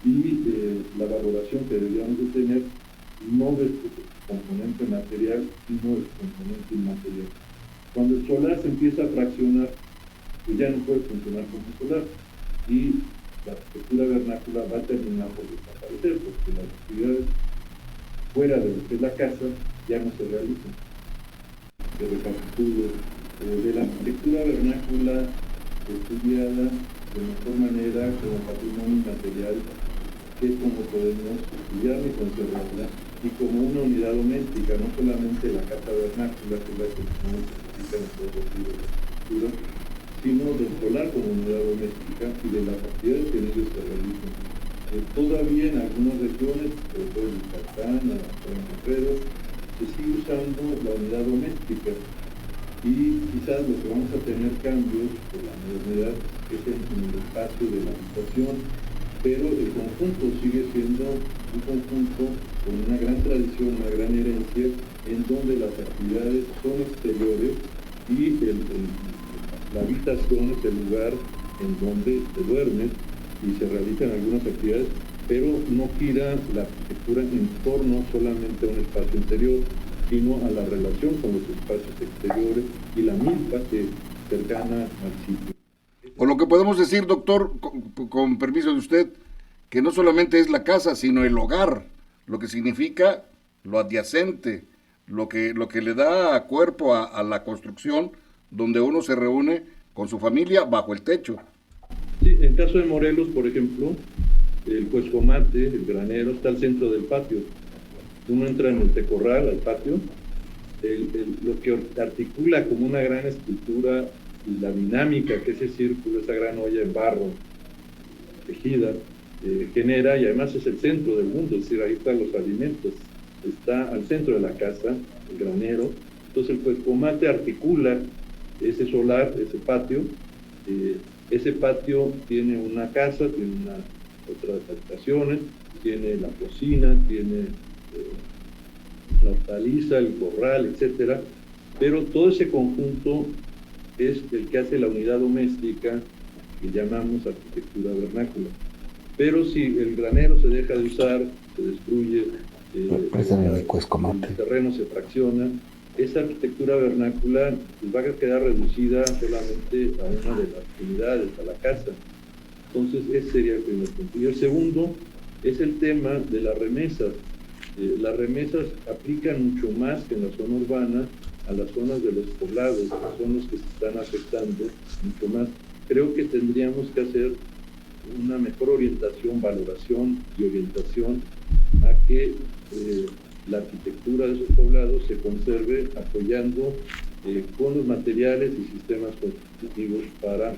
y la valoración que deberíamos de tener, no del componente material, sino del componente inmaterial. Cuando el solar se empieza a fraccionar, pues ya no puede funcionar como solar, y la arquitectura vernácula va a terminar por desaparecer, porque las actividades fuera de lo que es la casa ya no se realizan. Que recapitulo, de la arquitectura vernácula estudiada de mejor manera como patrimonio inmaterial, que es como podemos estudiarla y conservarla, y como una unidad doméstica, no solamente la casa vernácula, que es la que se necesita en todos los libros de arquitectura, sino del solar como unidad doméstica y de las actividades que en ellos se realizan. Todavía en algunas regiones, sobre todo en Yucatán, en Guerrero, se sigue usando la unidad doméstica, y quizás lo que vamos a tener cambios por la modernidad es en el espacio de la habitación, pero el conjunto sigue siendo un conjunto con una gran tradición, una gran herencia, en donde las actividades son exteriores y la habitación es el lugar en donde se duerme y se realizan algunas actividades, pero no gira la arquitectura en torno solamente a un espacio interior, sino a la relación con los espacios exteriores y la milpa que cercana al sitio. O lo que podemos decir, doctor, con permiso de usted, que no solamente es la casa, sino el hogar, lo que significa lo adyacente, lo que le da cuerpo a la construcción, donde uno se reúne con su familia bajo el techo. Sí, en el caso de Morelos, por ejemplo, el Cuescomate, el granero, está al centro del patio. Uno entra en el tecorral, al patio, lo que articula como una gran estructura la dinámica que ese círculo, esa gran olla en barro tejida, genera, y además es el centro del mundo, es decir, ahí están los alimentos, está al centro de la casa, el granero. Entonces el Cuescomate articula ese solar, ese patio. Ese patio tiene una casa, tiene otras habitaciones, tiene la cocina, tiene la hortaliza, el corral, etcétera, pero todo ese conjunto es el que hace la unidad doméstica que llamamos arquitectura vernácula. Pero si el granero se deja de usar, se destruye, el terreno se fracciona, esa arquitectura vernácula va a quedar reducida solamente a una de las unidades, a la casa. Entonces ese sería el primer punto. Y el segundo es el tema de las remesas. Las remesas aplican mucho más que en la zona urbana a las zonas de los poblados, que son los que se están afectando mucho más. Creo que tendríamos que hacer una mejor orientación, valoración y orientación a que la arquitectura de esos poblados se conserve apoyando con los materiales y sistemas constructivos para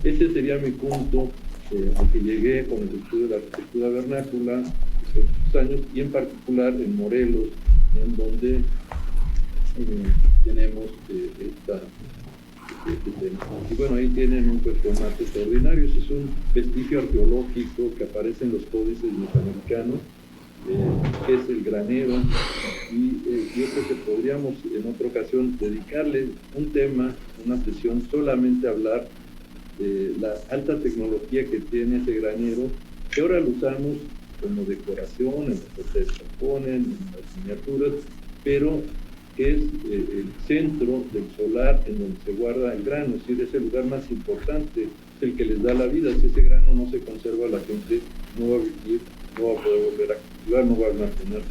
ese sería mi punto al que llegué con el estudio de la arquitectura vernácula estos años, y en particular en Morelos, en donde tenemos este tema. Y bueno, ahí tienen un cuescomate extraordinario. Ese es un vestigio arqueológico que aparece en los códices mesoamericanos, que es el granero, y yo creo que podríamos en otra ocasión dedicarle un tema, una sesión, solamente a hablar de la alta tecnología que tiene ese granero, que ahora lo usamos como decoración, en los hoteles se ponen, en las miniaturas, pero que es el centro del solar en donde se guarda el grano, es decir, es el lugar más importante, es el que les da la vida. Si ese grano no se conserva, la gente no va a vivir, no va a poder volver a cultivar, no va a almacenar.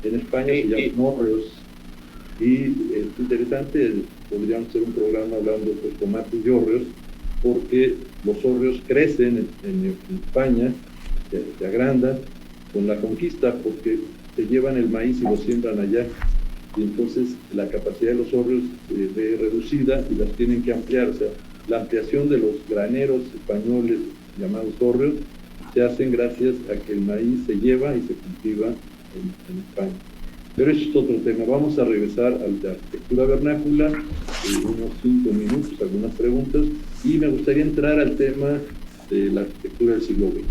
En España se llaman hórreos, y es interesante, podríamos hacer un programa hablando de los tomates y hórreos, porque los hórreos crecen en España, se agrandan con la conquista, porque se llevan el maíz y lo siembran allá, y entonces la capacidad de los hórreos se ve reducida y las tienen que ampliar. O sea, la ampliación de los graneros españoles llamados hórreos se hacen gracias a que el maíz se lleva y se cultiva en España. Pero eso es otro tema. Vamos a regresar a la arquitectura vernácula, unos 5 minutos, algunas preguntas, y me gustaría entrar al tema de la arquitectura del siglo XX.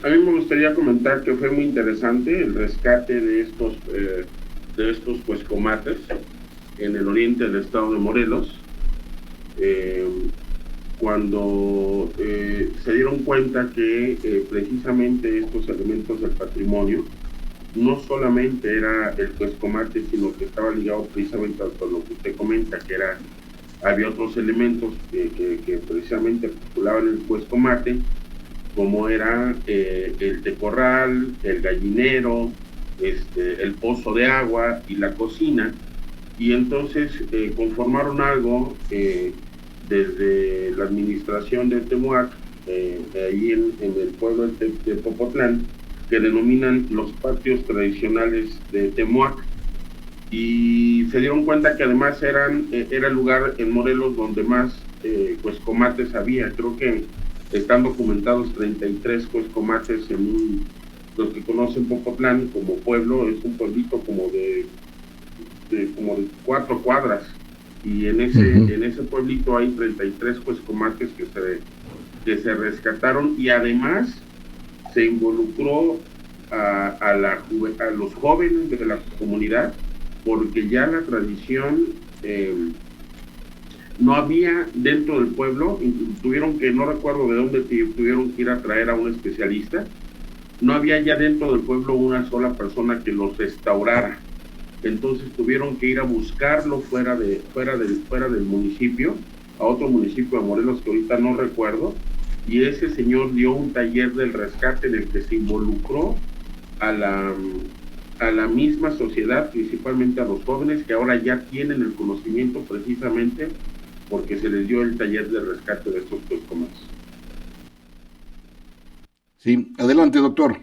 A mí me gustaría comentar que fue muy interesante el rescate de estos cuescomates en el oriente del estado de Morelos, cuando se dieron cuenta que precisamente estos elementos del patrimonio no solamente era el cuescomate, sino que estaba ligado precisamente a lo que usted comenta, que había otros elementos que precisamente articulaban el cuescomate, como era el tecorral, el gallinero, el pozo de agua y la cocina, y entonces conformaron algo desde la administración de Temuac, ahí en el pueblo de Popotlán, que denominan los patios tradicionales de Temuac, y se dieron cuenta que además era el lugar en Morelos donde más cuescomates había. Creo que están documentados 33 cuescomates los que conocen Popotlán como pueblo. Es un pueblito como de 4 cuadras, y en ese pueblito hay 33 cuescomates que se rescataron, y además se involucró a los jóvenes de la comunidad, porque ya la tradición no había dentro del pueblo. Tuvieron que, no recuerdo de dónde tuvieron que ir a traer a un especialista, no había ya dentro del pueblo una sola persona que los restaurara, entonces tuvieron que ir a buscarlo fuera del municipio, a otro municipio de Morelos que ahorita no recuerdo, y ese señor dio un taller del rescate en el que se involucró a la misma sociedad, principalmente a los jóvenes, que ahora ya tienen el conocimiento precisamente porque se les dio el taller de rescate de estos cuescomates. Sí, adelante, doctor.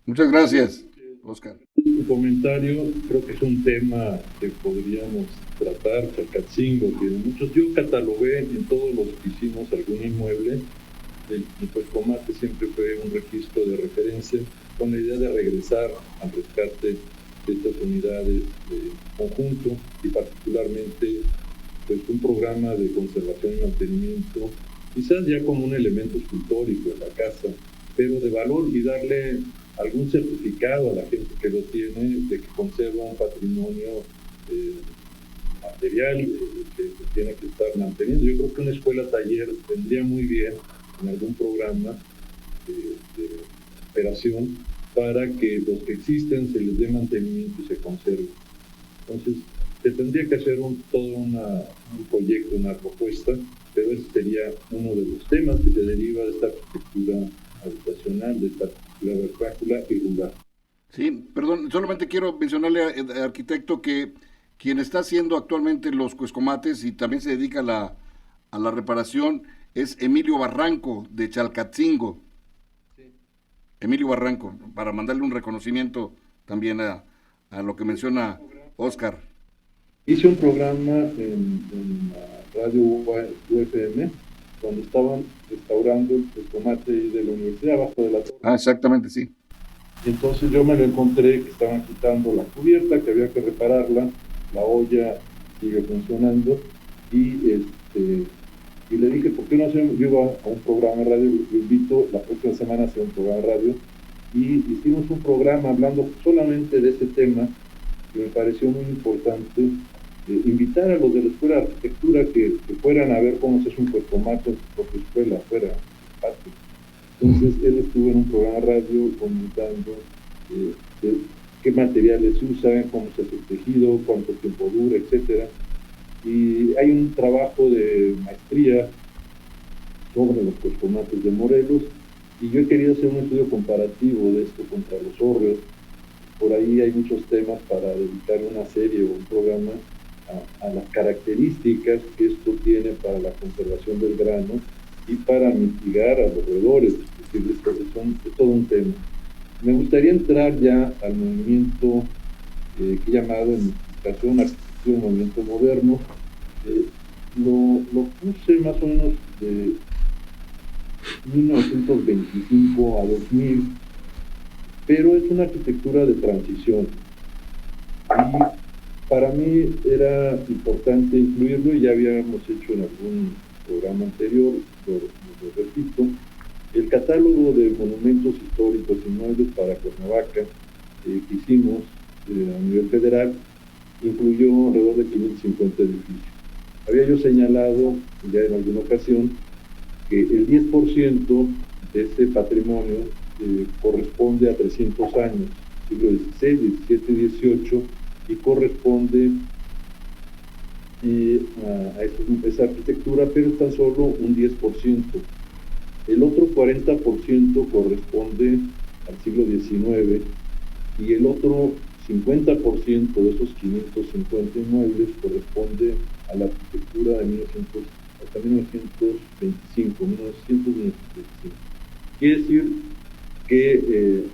Muchas gracias, Oscar. Un comentario, creo que es un tema que podríamos tratar. Chalcatzingo tiene muchos. Yo catalogué en todos los que hicimos algún inmueble. El cuescomate siempre fue un registro de referencia, con la idea de regresar al rescate de estas unidades de conjunto, y particularmente pues un programa de conservación y mantenimiento, quizás ya como un elemento escultórico en la casa, pero de valor, y darle algún certificado a la gente que lo tiene de que conserva un patrimonio material que se tiene que estar manteniendo. Yo creo que una escuela taller vendría muy bien en algún programa de operación para que los que existen se les dé mantenimiento y se conserven. Entonces, se tendría que hacer todo un proyecto, una propuesta, pero ese sería uno de los temas que se deriva de esta arquitectura habitacional, de esta arquitectura vernácula y rural. Sí, perdón, solamente quiero mencionarle, arquitecto, que quien está haciendo actualmente los cuescomates y también se dedica a la reparación es Emilio Barranco, de Chalcatzingo. Sí. Emilio Barranco, para mandarle un reconocimiento también a lo que menciona Oscar. Hice un programa en Radio UFM, donde estaban restaurando el cuescomate de la universidad, abajo de la torre. Ah, exactamente, sí. Entonces yo me lo encontré que estaban quitando la cubierta, que había que repararla, la olla sigue funcionando, y le dije, ¿por qué no hacemos? Yo iba a un programa de radio, lo invito la próxima semana a hacer un programa de radio, y hicimos un programa hablando solamente de ese tema, que me pareció muy importante, invitar a los de la Escuela de Arquitectura que fueran a ver cómo se hace un puertomato en su propia escuela, afuera, en el patio. Entonces él estuvo en un programa de radio comentando qué materiales se usan, cómo se hace el tejido, cuánto tiempo dura, etcétera. Y hay un trabajo de maestría sobre los puertomatos de Morelos, y yo he querido hacer un estudio comparativo de esto contra los hórreos. Por ahí hay muchos temas para dedicar una serie o un programa a las características que esto tiene para la conservación del grano y para mitigar a los roedores, es decir, es todo un tema. Me gustaría entrar ya al movimiento que he llamado en mi explicación arquitectura movimiento moderno. Lo puse más o menos de 1925 a 2000, pero es una arquitectura de transición. Y para mí era importante incluirlo, y ya habíamos hecho en algún programa anterior, lo repito, el catálogo de monumentos históricos inmuebles para Cuernavaca que hicimos a nivel federal incluyó alrededor de 550 edificios. Había yo señalado ya en alguna ocasión que el 10% de ese patrimonio corresponde a 300 años, siglo XVI, XVII, XVIII, y corresponde a esa arquitectura, pero es tan solo un 10%. El otro 40% corresponde al siglo XIX, y el otro 50% de esos 550 inmuebles corresponde a la arquitectura de 1925. Quiere decir que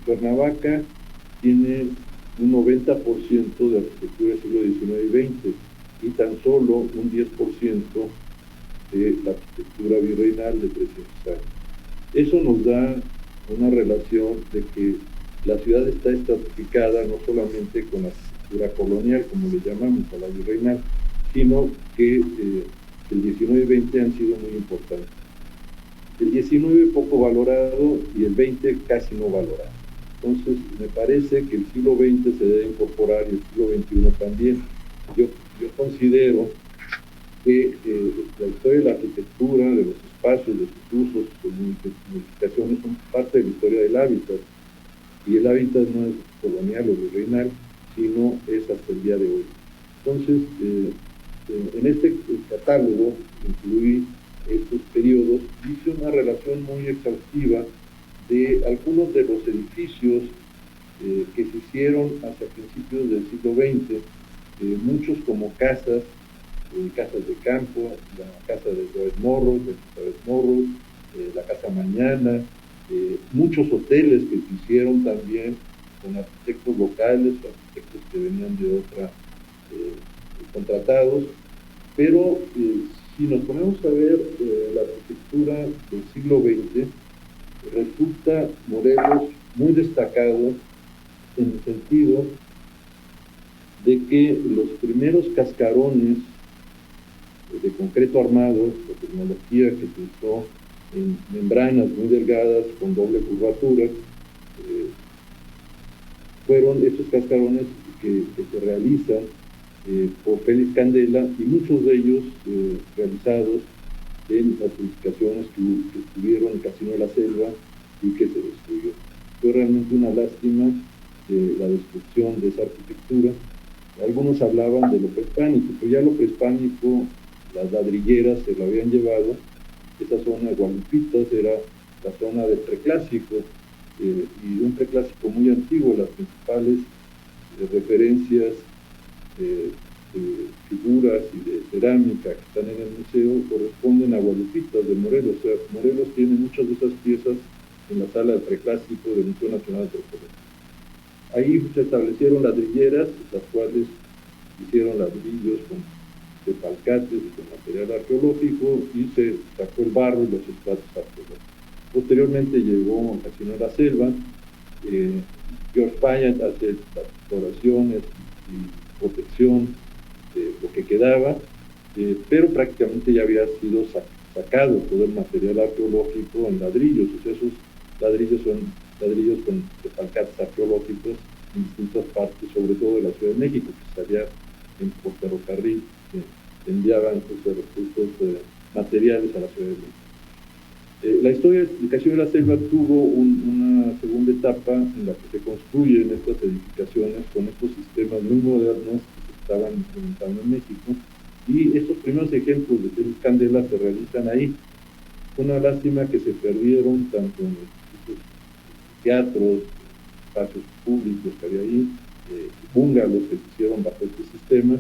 Cuernavaca tiene un 90% de arquitectura del siglo XIX y XX, y tan solo un 10% de la arquitectura virreinal de 300 años. Eso nos da una relación de que la ciudad está estratificada no solamente con la arquitectura colonial, como le llamamos a la virreinal, sino que el 19 y 20 han sido muy importantes. El 19 poco valorado y el 20 casi no valorado. Entonces, me parece que el siglo XX se debe incorporar, y el siglo XXI también. Yo considero que la historia de la arquitectura, de los espacios, de sus usos, sus modificaciones, son parte de la historia del hábitat. Y el hábitat no es colonial o virreinal, sino es hasta el día de hoy. Entonces, en este catálogo incluí estos periodos, hice una relación muy exhaustiva de algunos de los edificios que se hicieron hacia principios del siglo XX, muchos como casas de campo, la casa de Elizabeth Morrow, la Casa Mañana, muchos hoteles que se hicieron también con arquitectos locales, arquitectos que venían de otra contratados, pero si nos ponemos a ver la arquitectura del siglo XX, resulta Morelos muy destacado en el sentido de que los primeros cascarones de concreto armado, la tecnología que se usó en membranas muy delgadas con doble curvatura, fueron estos cascarones que se realizan por Félix Candela, y muchos de ellos realizados en las edificaciones que estuvieron en Casino de la Selva y que se destruyó. Fue realmente una lástima la destrucción de esa arquitectura. Algunos hablaban de lo prehispánico, pero ya lo prehispánico, las ladrilleras se lo habían llevado. Esa zona de Guadalupitas era la zona del preclásico, y de un preclásico muy antiguo. Las principales referencias figuras y de cerámica que están en el museo corresponden a Guadalupitas de Morelos. O sea, Morelos tiene muchas de esas piezas en la sala del preclásico del Museo Nacional de Antropología. Ahí se establecieron ladrilleras, las cuales hicieron ladrillos con palcates y con material arqueológico, y se sacó el barro y los estratos arqueológicos. Posteriormente llegó Casino de la Selva, George Payant hace las exploraciones y protección de lo que quedaba, pero prácticamente ya había sido sacado todo el material arqueológico en ladrillos. O sea, esos ladrillos son ladrillos con alcates arqueológicos en distintas partes, sobre todo de la Ciudad de México, que salía por ferrocarril, enviaban estos materiales a la Ciudad de México. La historia de Castillo de la Selva tuvo una segunda etapa en la que se construyen estas edificaciones con estos sistemas muy modernos que se estaban implementando en México, y estos primeros ejemplos de Félix Candela se realizan ahí. Una lástima que se perdieron tanto en estos teatros, espacios públicos que había ahí, bungalows que se hicieron bajo este sistema,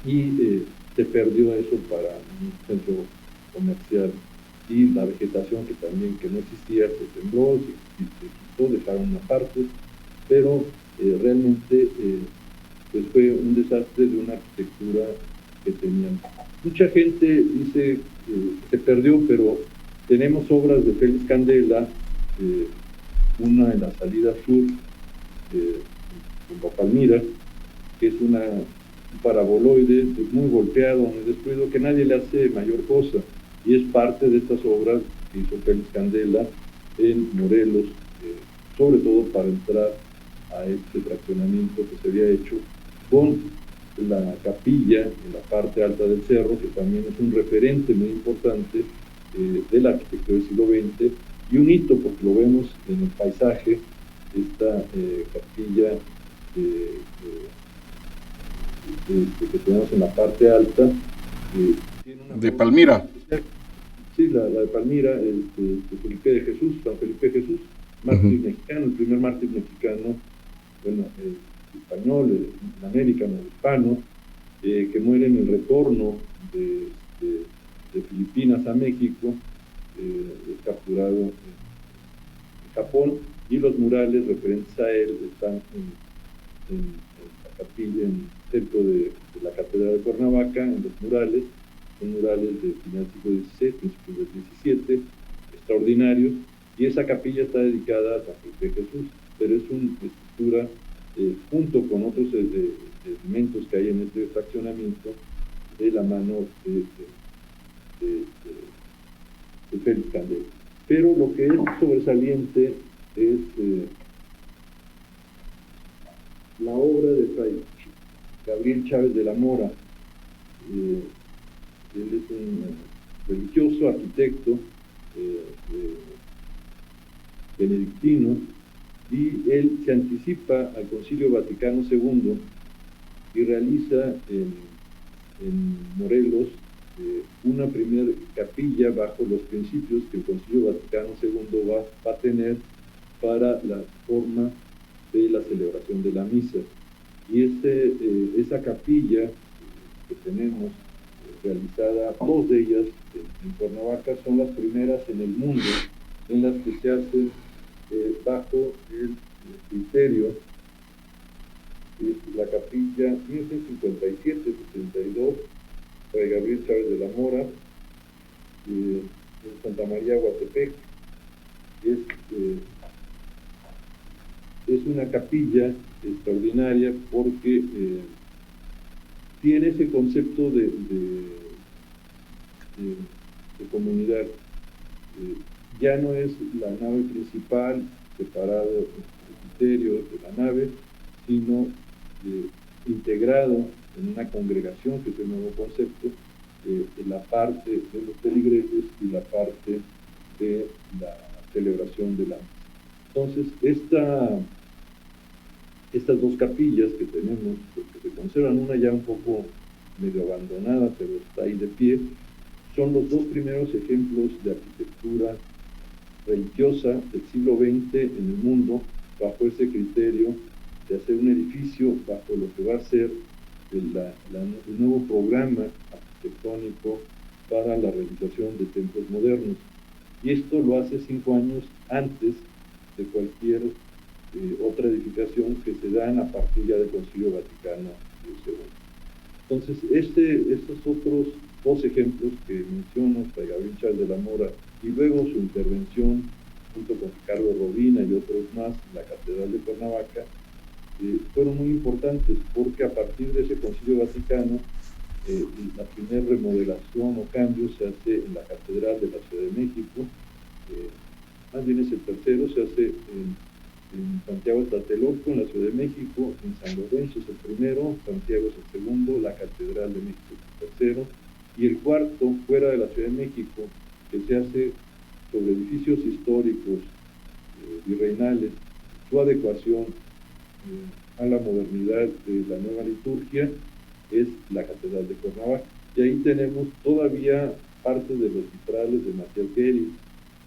y se perdió eso para un centro comercial, y la vegetación que también que no existía se sembró, se quitó, dejaron una parte, pero realmente pues fue un desastre de una arquitectura que tenían. Mucha gente dice que se perdió, pero tenemos obras de Félix Candela, una en la salida sur, en Palmira, que es un paraboloide muy golpeado, muy destruido, que nadie le hace mayor cosa, y es parte de estas obras que hizo Félix Candela en Morelos, sobre todo para entrar a este fraccionamiento que se había hecho con la capilla en la parte alta del cerro, que también es un referente muy importante de la arquitectura del siglo XX, y un hito porque lo vemos en el paisaje, esta capilla que tenemos en la parte alta. Tiene una de Palmira. Sí, la de Palmira, de Felipe de Jesús, San Felipe Jesús, mártir mexicano, el primer mártir mexicano, bueno, español, en América, no hispano, que muere en el retorno de Filipinas a México, es capturado en Japón, y los murales referentes a él están en la capilla, en el centro de la Catedral de Cuernavaca, en los murales. Son murales de final del siglo XVI, principios del XVII, extraordinarios, y esa capilla está dedicada a San Felipe Jesús, pero es una estructura junto con otros elementos que hay en este fraccionamiento de la mano de Félix Candela. Pero lo que es sobresaliente es la obra de Fray Gabriel Chávez de la Mora. Él es un religioso, arquitecto benedictino, y él se anticipa al Concilio Vaticano II y realiza en Morelos una primera capilla bajo los principios que el Concilio Vaticano II va a tener para la forma de la celebración de la misa. Y esa capilla que tenemos realizada, dos de ellas en Cuernavaca, son las primeras en el mundo en las que se hace bajo el criterio. Es la capilla 1957-62, Fray Gabriel Chávez de la Mora, en Santa María, Huastepec. Es una capilla extraordinaria porque tiene ese concepto de comunidad. Ya no es la nave principal separada del criterio de la nave, sino integrado en una congregación, que es el nuevo concepto, en la parte de los feligreses y la parte de la celebración de la misa. Entonces, estas dos capillas que tenemos, que se conservan, una ya un poco medio abandonada, pero está ahí de pie, son los dos primeros ejemplos de arquitectura religiosa del siglo XX en el mundo, bajo ese criterio de hacer un edificio bajo lo que va a ser el nuevo programa arquitectónico para la realización de templos modernos. Y esto lo hace 5 años antes de cualquier otra edificación que se dan a partir ya del Concilio Vaticano II. Entonces, estos otros dos ejemplos que menciono, Fray Gabriel Chávez de la Mora, y luego su intervención junto con Ricardo Robina y otros más, la Catedral de Cuernavaca, fueron muy importantes porque a partir de ese Concilio Vaticano, la primera remodelación o cambio se hace en la Catedral de la Ciudad de México, más bien es el tercero, se hace en Santiago Tlatelolco, en la Ciudad de México, en San Lorenzo es el primero, Santiago es el segundo, la Catedral de México es el tercero, y el cuarto, fuera de la Ciudad de México, que se hace sobre edificios históricos virreinales, su adecuación a la modernidad de la nueva liturgia, es la Catedral de Cuernavaca. Y ahí tenemos todavía parte de los vitrales de Matías Guerin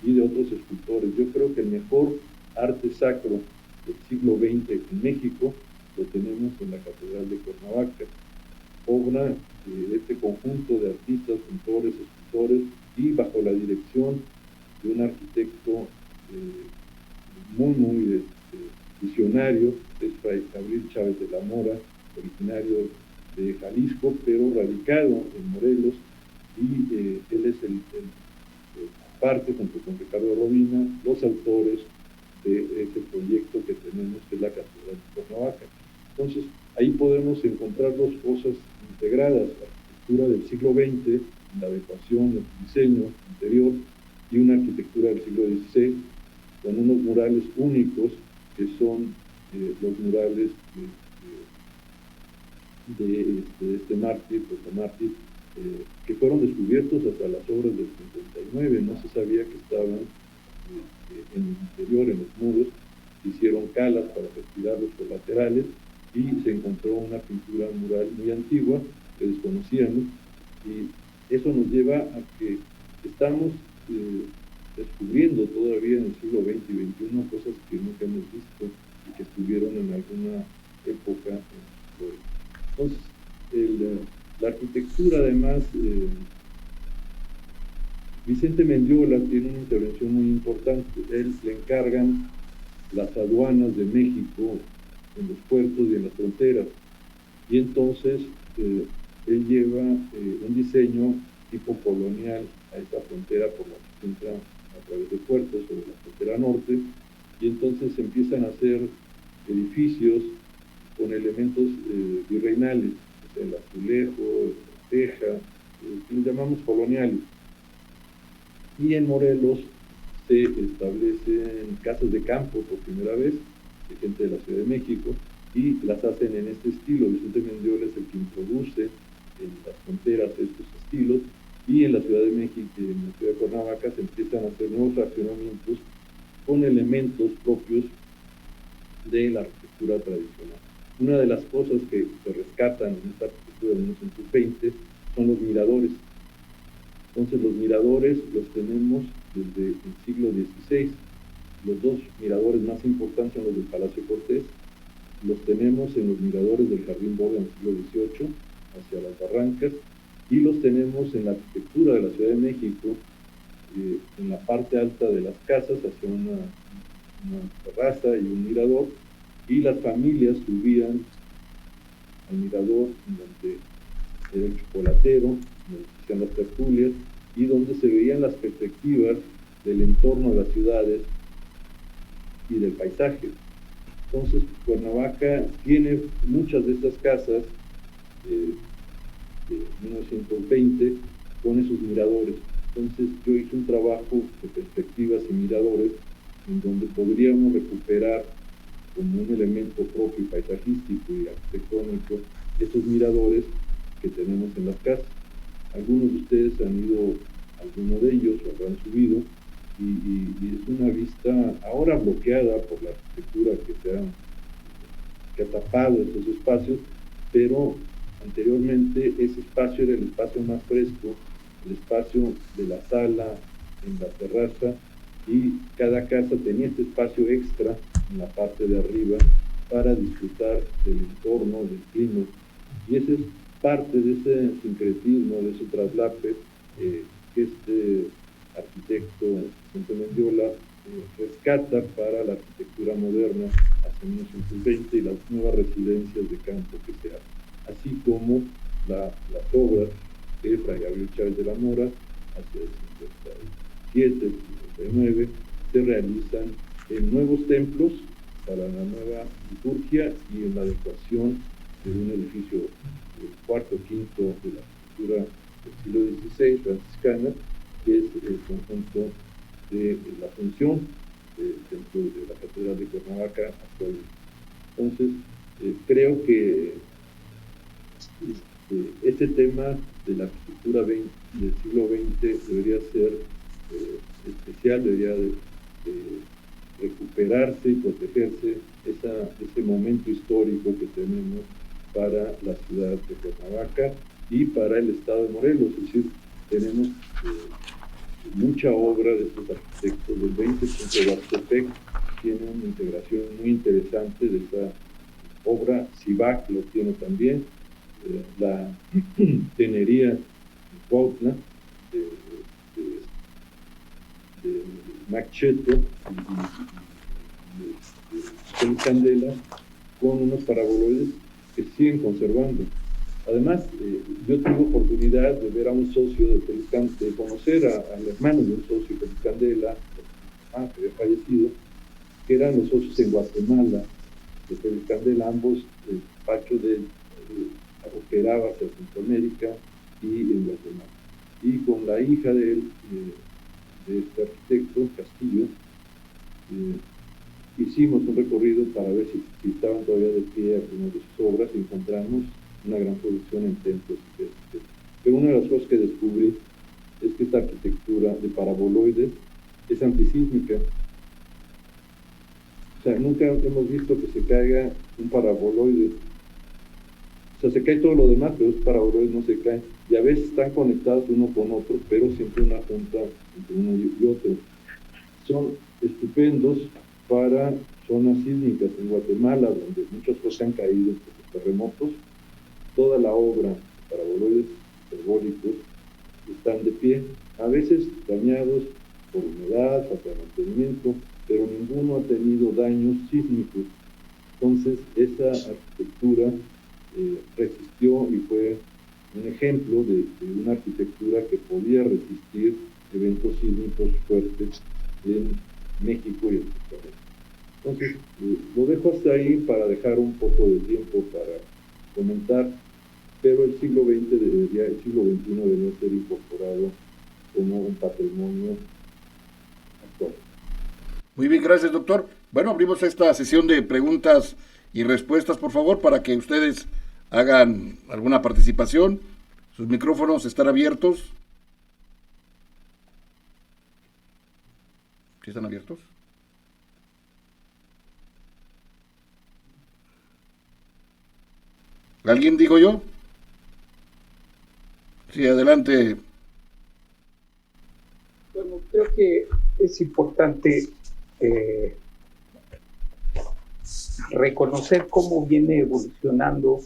y de otros escultores. Yo creo que el mejor arte sacro del siglo XX en México lo tenemos en la Catedral de Cuernavaca, obra de este conjunto de artistas, pintores, escultores, y bajo la dirección de un arquitecto muy visionario, es Fray Gabriel Chávez de la Mora, originario de Jalisco, pero radicado en Morelos, y él es parte, junto con Ricardo Robina, los autores de ese proyecto que tenemos, que es la Catedral de Cuernavaca. Entonces, ahí podemos encontrar dos cosas integradas: la arquitectura del siglo XX, la adecuación, el diseño interior, y una arquitectura del siglo XVI, con unos murales únicos, que son los murales de este mártir, que fueron descubiertos hasta las obras del 59, no se sabía que estaban en el interior, en los muros, se hicieron calas para retirar los colaterales, y se encontró una pintura mural muy antigua que desconocíamos, y eso nos lleva a que estamos descubriendo todavía en el siglo XX y XXI cosas que nunca hemos visto y que estuvieron en alguna época en la historia. Entonces, la arquitectura, además, Vicente Mendiola tiene una intervención muy importante. Él le encargan las aduanas de México en los puertos y en las fronteras, y entonces él lleva un diseño tipo colonial a esta frontera por la que entra a través de puertos sobre la frontera norte, y entonces se empiezan a hacer edificios con elementos virreinales, o sea, el azulejo, la teja, que les llamamos coloniales. Y en Morelos se establecen casas de campo por primera vez, de gente de la Ciudad de México, y las hacen en este estilo. Vicente Mendiola es el que introduce en las fronteras estos estilos, y en la Ciudad de México, en la ciudad de Cuernavaca, se empiezan a hacer nuevos fraccionamientos con elementos propios de la arquitectura tradicional. Una de las cosas que se rescatan en esta arquitectura de 1920 son los miradores. Entonces, los miradores los tenemos desde el siglo XVI. Los dos miradores más importantes son los del Palacio Cortés. Los tenemos en los miradores del Jardín Borda en el siglo XVIII, hacia las barrancas, y los tenemos en la arquitectura de la Ciudad de México, en la parte alta de las casas, hacia una terraza y un mirador, y las familias subían al mirador, donde era el chocolatero, donde se hacían las tertulias, y donde se veían las perspectivas del entorno de las ciudades y del paisaje. Entonces, Cuernavaca tiene muchas de estas casas de 1920 con esos miradores. Entonces, yo hice un trabajo de perspectivas y miradores en donde podríamos recuperar como un elemento propio paisajístico y arquitectónico esos miradores que tenemos en las casas. Algunos de ustedes han ido a alguno de ellos o habrán subido, y es una vista ahora bloqueada por la arquitectura que ha tapado estos espacios, pero anteriormente ese espacio era el espacio más fresco, el espacio de la sala, en la terraza, y cada casa tenía este espacio extra en la parte de arriba para disfrutar del entorno, del clima, y ese es parte de ese sincretismo, de ese traslape que este arquitecto Vicente Mendiola rescata para la arquitectura moderna hacia 1920 y las nuevas residencias de campo que se hacen, así como las obras de Fray Gabriel Chávez de la Mora hacia el 57, 59, se realizan en nuevos templos para la nueva liturgia y en la adecuación de un edificio cuarto o quinto de la cultura del siglo XVI franciscana, que es el conjunto de la función dentro de la Catedral de Cuernavaca actualmente. Entonces, creo que este tema de la arquitectura del siglo XX debería ser especial, debería de recuperarse y protegerse ese momento histórico que tenemos para la ciudad de Cuernavaca y para el estado de Morelos. Es decir, tenemos mucha obra de estos arquitectos del 20, Huastepec tiene una integración muy interesante de esta obra, Cibac lo tiene también, la tenería de Cuautla, de Macheto y de Candela, con unos paraboloides que siguen conservando. Además, yo tuve oportunidad de ver a un socio de conocer al hermano de un socio de Félix Candela, que había fallecido, que eran los socios en Guatemala de Félix Candela, ambos, Pacho operaba hacia Centroamérica y en Guatemala. Y con la hija de él, de este arquitecto, Castillo, hicimos un recorrido para ver si estaban todavía de pie algunas de sus obras y encontramos una gran producción en templos. Pero una de las cosas que descubrí es que esta arquitectura de paraboloides es antisísmica. O sea, nunca hemos visto que se caiga un paraboloide. O sea, se cae todo lo demás, pero esos paraboloides no se caen. Y a veces están conectados uno con otro, pero siempre una junta entre uno y otro. Son estupendos para zonas sísmicas en Guatemala, donde muchas cosas han caído por los terremotos. Toda la obra de paraboloides hiperbólicos están de pie, a veces dañados por humedad, falta de mantenimiento, pero ninguno ha tenido daños sísmicos. Entonces, esa arquitectura resistió y fue un ejemplo de una arquitectura que podía resistir eventos sísmicos fuertes en México y en Centroamérica. Entonces, lo dejo hasta ahí para dejar un poco de tiempo para comentar, pero el siglo XXI debería ser incorporado como un patrimonio actual. Muy bien, gracias, doctor. Bueno, abrimos esta sesión de preguntas y respuestas, por favor, para que ustedes hagan alguna participación. Sus micrófonos están abiertos. ¿Sí están abiertos? ¿Alguien dijo yo? Sí, adelante. Bueno, creo que es importante reconocer cómo viene evolucionando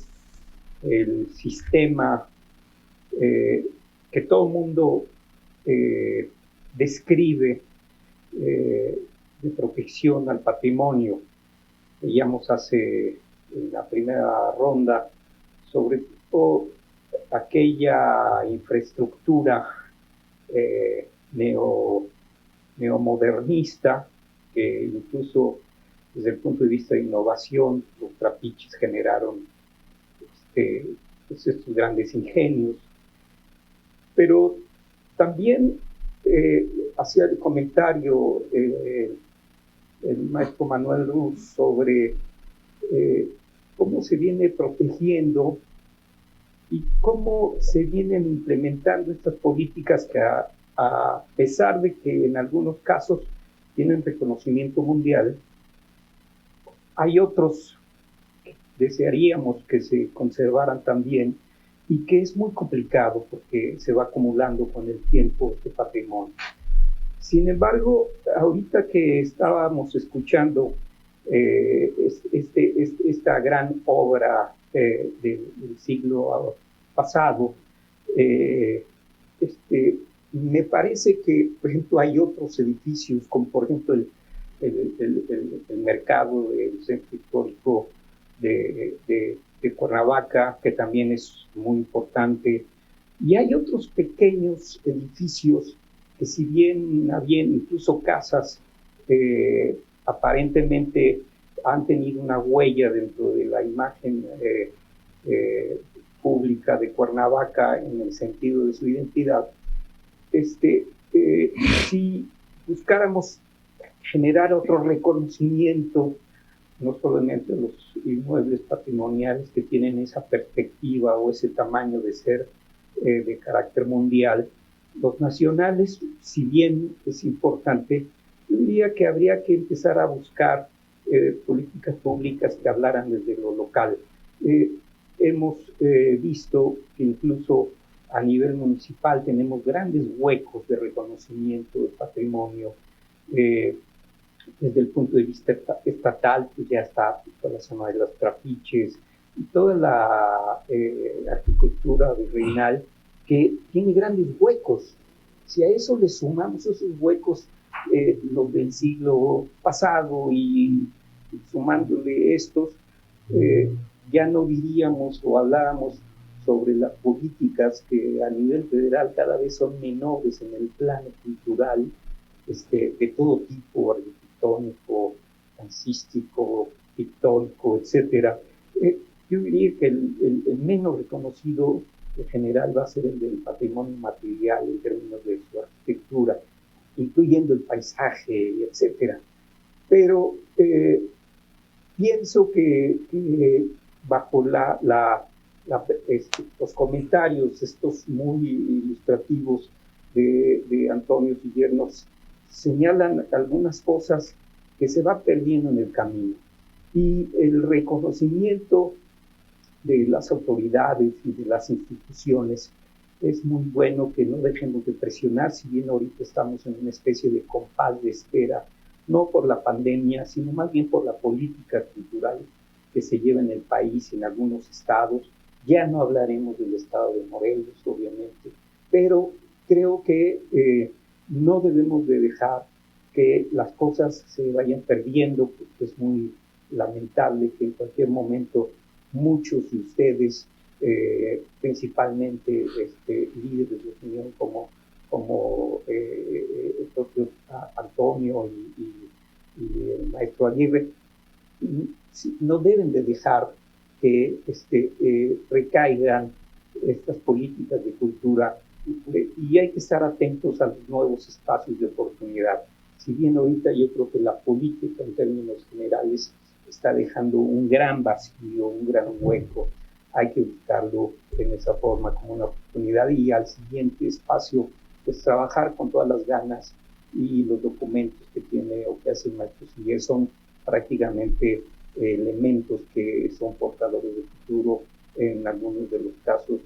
el sistema que todo el mundo describe de protección al patrimonio. Veíamos en la primera ronda sobre todo aquella infraestructura neomodernista que incluso desde el punto de vista de innovación los trapiches generaron estos grandes ingenios, pero también hacía el comentario el maestro Manuel Ruz sobre cómo se viene protegiendo y cómo se vienen implementando estas políticas que a pesar de que en algunos casos tienen reconocimiento mundial, hay otros que desearíamos que se conservaran también y que es muy complicado porque se va acumulando con el tiempo este patrimonio. Sin embargo, ahorita que estábamos escuchando esta gran obra del siglo pasado, me parece que, por ejemplo, hay otros edificios, como por ejemplo el mercado del centro histórico de Cuernavaca, que también es muy importante, y hay otros pequeños edificios que si bien habían incluso casas aparentemente han tenido una huella dentro de la imagen pública de Cuernavaca en el sentido de su identidad, si buscáramos generar otro reconocimiento, no solamente los inmuebles patrimoniales que tienen esa perspectiva o ese tamaño de ser de carácter mundial, los nacionales, si bien es importante, yo diría que habría que empezar a buscar políticas públicas que hablaran desde lo local. Hemos visto que incluso a nivel municipal tenemos grandes huecos de reconocimiento de patrimonio. Desde el punto de vista estatal, pues ya está toda la zona de las Trapiches y toda la arquitectura virreinal que tiene grandes huecos. Si a eso le sumamos esos huecos, los del siglo pasado, y sumándole estos, ya no diríamos o habláramos sobre las políticas que a nivel federal cada vez son menores en el plano cultural, de todo tipo, arquitectónico, dancístico, pictórico, etcétera. Yo diría que el menos reconocido en general va a ser el del patrimonio material en términos de su arquitectura, incluyendo el paisaje, etcétera. Pero pienso que bajo los comentarios estos muy ilustrativos de Antonio Siller nos señalan algunas cosas que se va perdiendo en el camino, y el reconocimiento de las autoridades y de las instituciones es muy bueno que no dejemos de presionar, si bien ahorita estamos en una especie de compás de espera, no por la pandemia, sino más bien por la política cultural que se lleva en el país, en algunos estados. Ya no hablaremos del estado de Morelos, obviamente, pero creo que no debemos de dejar que las cosas se vayan perdiendo, porque es muy lamentable que en cualquier momento muchos de ustedes, principalmente líderes de opinión como el propio Antonio y el maestro Aguirre, no deben de dejar que recaigan estas políticas de cultura, y hay que estar atentos a los nuevos espacios de oportunidad. Si bien ahorita yo creo que la política en términos generales está dejando un gran vacío, un gran hueco, hay que buscarlo en esa forma como una oportunidad, y al siguiente espacio pues trabajar con todas las ganas, y los documentos que tiene o que hace el maestro Siller son prácticamente elementos que son portadores de futuro en algunos de los casos,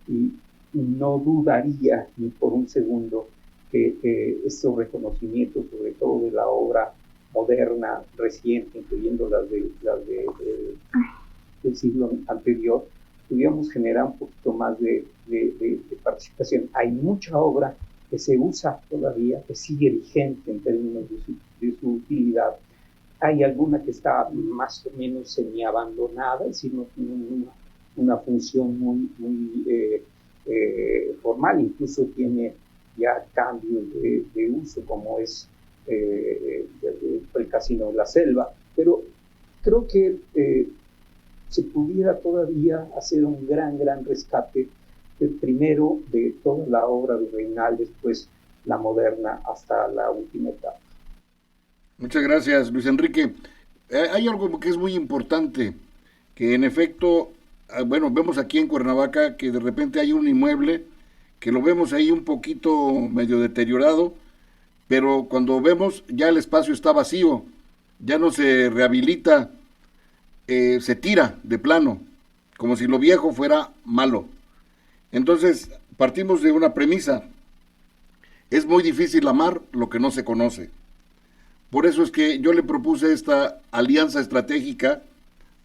y no dudaría ni por un segundo que estos reconocimientos, sobre todo de la obra moderna, reciente, incluyendo las del siglo anterior, pudiéramos generar un poquito más de participación. Hay mucha obra que se usa todavía, que sigue vigente en términos de su utilidad. Hay alguna que está más o menos semi-abandonada, es decir, no tiene una función muy formal, incluso tiene ya cambios de uso, como es el Casino de la Selva, pero creo que se pudiera todavía hacer un gran rescate, primero de toda la obra virreinal, después la moderna, hasta la última etapa. Muchas gracias, Luis Enrique. Hay algo que es muy importante, que en efecto, bueno, vemos aquí en Cuernavaca que de repente hay un inmueble que lo vemos ahí un poquito medio deteriorado, pero cuando vemos ya el espacio está vacío, ya no se rehabilita, se tira de plano, como si lo viejo fuera malo. Entonces, partimos de una premisa: es muy difícil amar lo que no se conoce. Por eso es que yo le propuse esta alianza estratégica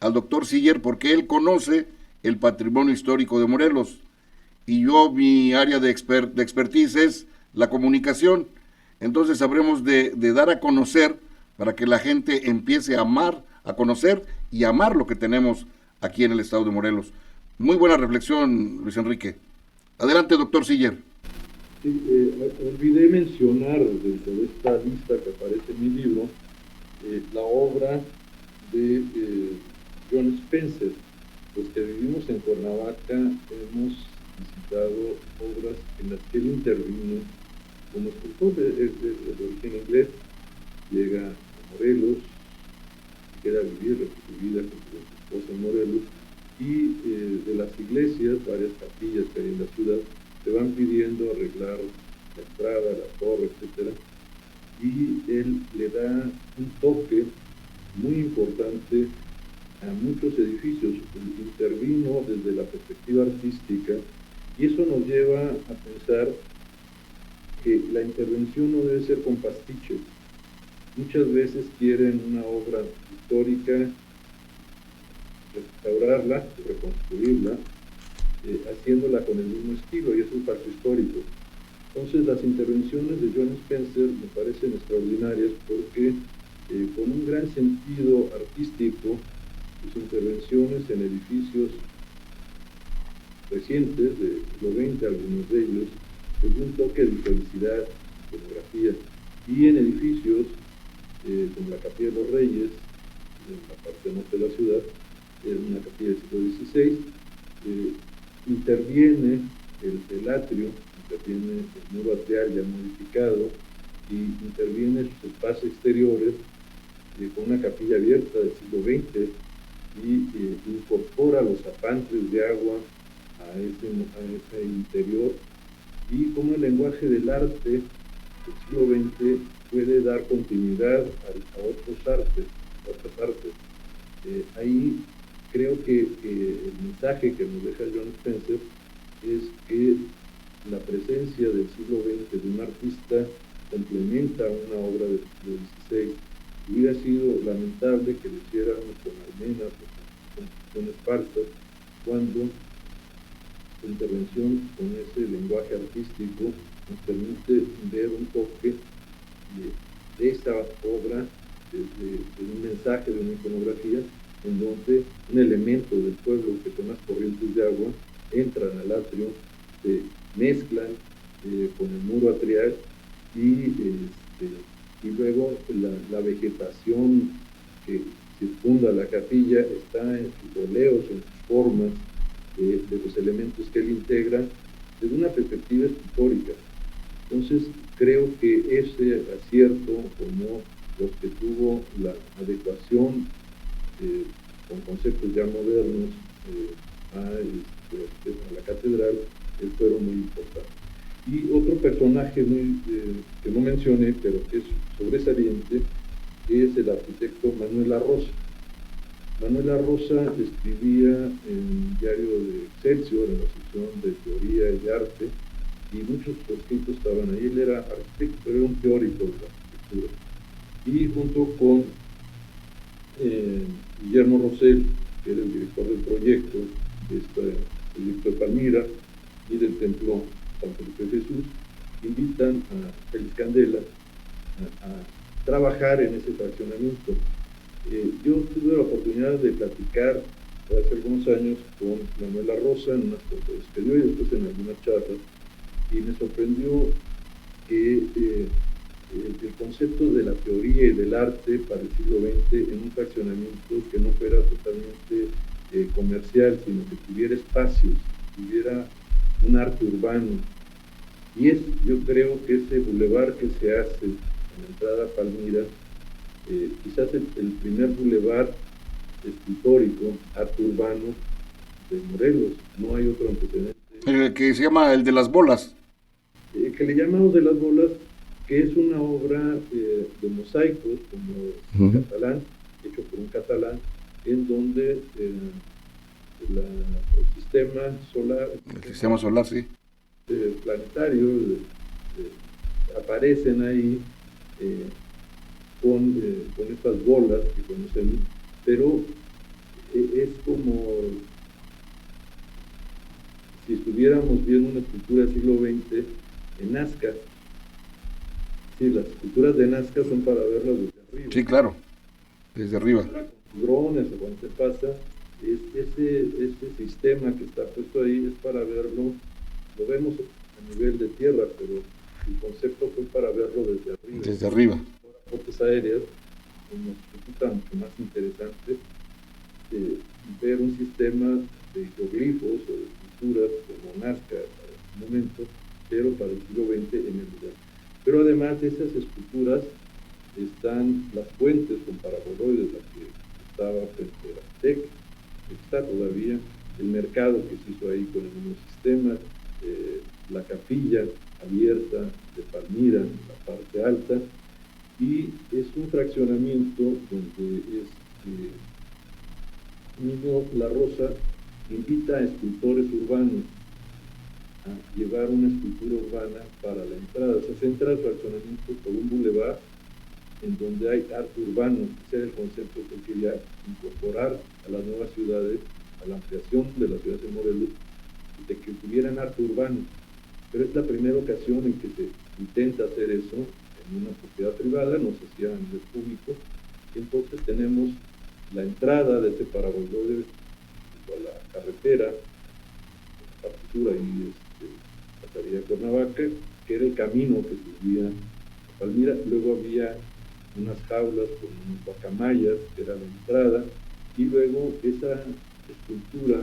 al doctor Siller, porque él conoce el patrimonio histórico de Morelos, y yo, mi área de expertise es la comunicación. Entonces habremos de dar a conocer, para que la gente empiece a amar, a conocer y amar lo que tenemos aquí en el estado de Morelos. Muy buena reflexión, Luis Enrique. Adelante, doctor Siller. Sí, olvidé mencionar dentro de esta lista que aparece en mi libro la obra de John Spencer. Los que vivimos en Cuernavaca hemos visitado obras en las que él intervino como escultor de origen inglés, llega a Morelos, queda a vivir su vida con su esposa en Morelos, y de las iglesias, varias capillas que hay en la ciudad, te van pidiendo arreglar la entrada, la torre, etcétera, y él le da un toque muy importante a muchos edificios. Intervino desde la perspectiva artística, y eso nos lleva a pensar que la intervención no debe ser con pastiche. Muchas veces quieren una obra histórica, restaurarla, reconstruirla, haciéndola con el mismo estilo, y es un pacto histórico. Entonces las intervenciones de John Spencer me parecen extraordinarias porque con un gran sentido artístico, sus intervenciones en edificios recientes, del siglo XX, algunos de ellos, pues un toque de historicidad, iconografía, y en edificios como la Capilla de los Reyes, en la parte norte de la ciudad, una capilla del siglo XVI, interviene el atrio, interviene el muro atrial ya modificado, y interviene sus espacios exteriores con una capilla abierta del siglo XX, y incorpora los zapantes de agua a ese interior, y como el lenguaje del arte del siglo XX puede dar continuidad a otras artes. Ahí creo que el mensaje que nos deja John Spencer es que la presencia del siglo XX de un artista complementa una obra del siglo XVI. Hubiera sido lamentable que lo hiciéramos con almenas o con construcciones falsas, cuando la intervención con ese lenguaje artístico nos permite ver un toque de esa obra, de un mensaje, de una iconografía, en donde un elemento del pueblo, que son las corrientes de agua, entran al atrio, se mezclan con el muro atrial, y luego la vegetación que circunda la capilla está en sus oleos, en sus formas, de los elementos que él integra, desde una perspectiva escultórica. Entonces, creo que ese acierto, como los que tuvo la adecuación con conceptos ya modernos a la catedral, fueron muy importantes. Y otro personaje que no mencioné, pero que es sobresaliente, es el arquitecto Manuel Arroza. Manuel Arroza escribía en el diario de Excelsior, en la sección de teoría y de arte, y muchos escritos estaban ahí. Él era arquitecto, pero era un teórico de la arquitectura. Y junto con Guillermo Rosell, que era el director del proyecto, de este proyecto de Palmira y del templo San Felipe de Jesús, invitan a Félix Candela a trabajar en ese fraccionamiento. Yo tuve la oportunidad de platicar hace algunos años con Manuel Arroza en unas conferencias que dio y después en algunas charlas, y me sorprendió que el concepto de la teoría y del arte para el siglo XX en un fraccionamiento que no fuera totalmente comercial, sino que tuviera espacios, tuviera un arte urbano. Y yo creo que ese bulevar que se hace en la entrada a Palmira, quizás el primer bulevar escultórico, arte urbano de Morelos. No hay otro antecedente. El que se llama el de las bolas. Que le llamamos de las bolas, que es una obra de mosaicos, como en catalán, hecho por un catalán, en donde el sistema solar, sí, planetario, aparecen ahí con estas bolas que conocemos, pero es como si estuviéramos viendo una escultura del siglo XX en Nazca. Sí, las esculturas de Nazca son para verlas desde arriba. Sí, claro, desde arriba. Drones o cuando se pasa, ese sistema que está puesto ahí es para verlo, lo vemos a a nivel de tierra, pero el concepto fue para verlo desde arriba. Desde arriba. Fotos aéreas nos resulta mucho más interesante ver un sistema de geoglifos o de esculturas como Nazca para ese momento, pero para el siglo XX en el lugar. Pero además de esas esculturas están las fuentes con paraboloides, la que estaba frente a la TEC, está todavía, el mercado que se hizo ahí con el mismo sistema, la capilla abierta de Palmira, la parte alta, y es un fraccionamiento donde Niño La Rosa invita a escultores urbanos a llevar una escultura urbana para la entrada. O sea, se entra al fraccionamiento por un bulevar en donde hay arte urbano. Ese era el concepto que quería incorporar a las nuevas ciudades, a la ampliación de las ciudades de Morelos, de que tuvieran arte urbano. Pero es la primera ocasión en que se intenta hacer eso en una propiedad privada, no se hacía a nivel público. Y entonces tenemos la entrada de ese paraboloide a la carretera, la partitura y pasaría a Cuernavaca, que era el camino que subía a Palmira. Luego había unas jaulas con unos guacamayas, que era la entrada, y luego esa escultura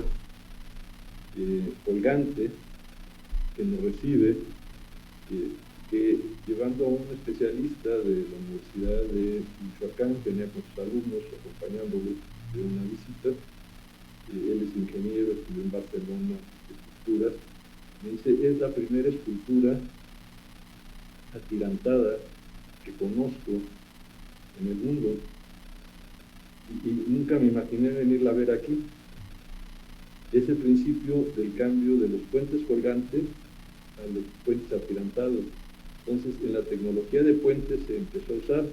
colgante que nos recibe, que llevando a un especialista de la Universidad de Michoacán, venía con sus alumnos acompañándolos de una visita. Él es ingeniero, estudió en Barcelona esculturas. Me dice, es la primera escultura atirantada que conozco en el mundo, y nunca me imaginé venirla a ver aquí. Es el principio del cambio de los puentes colgantes a los puentes atirantados. Entonces, en la tecnología de puentes se empezó a usar,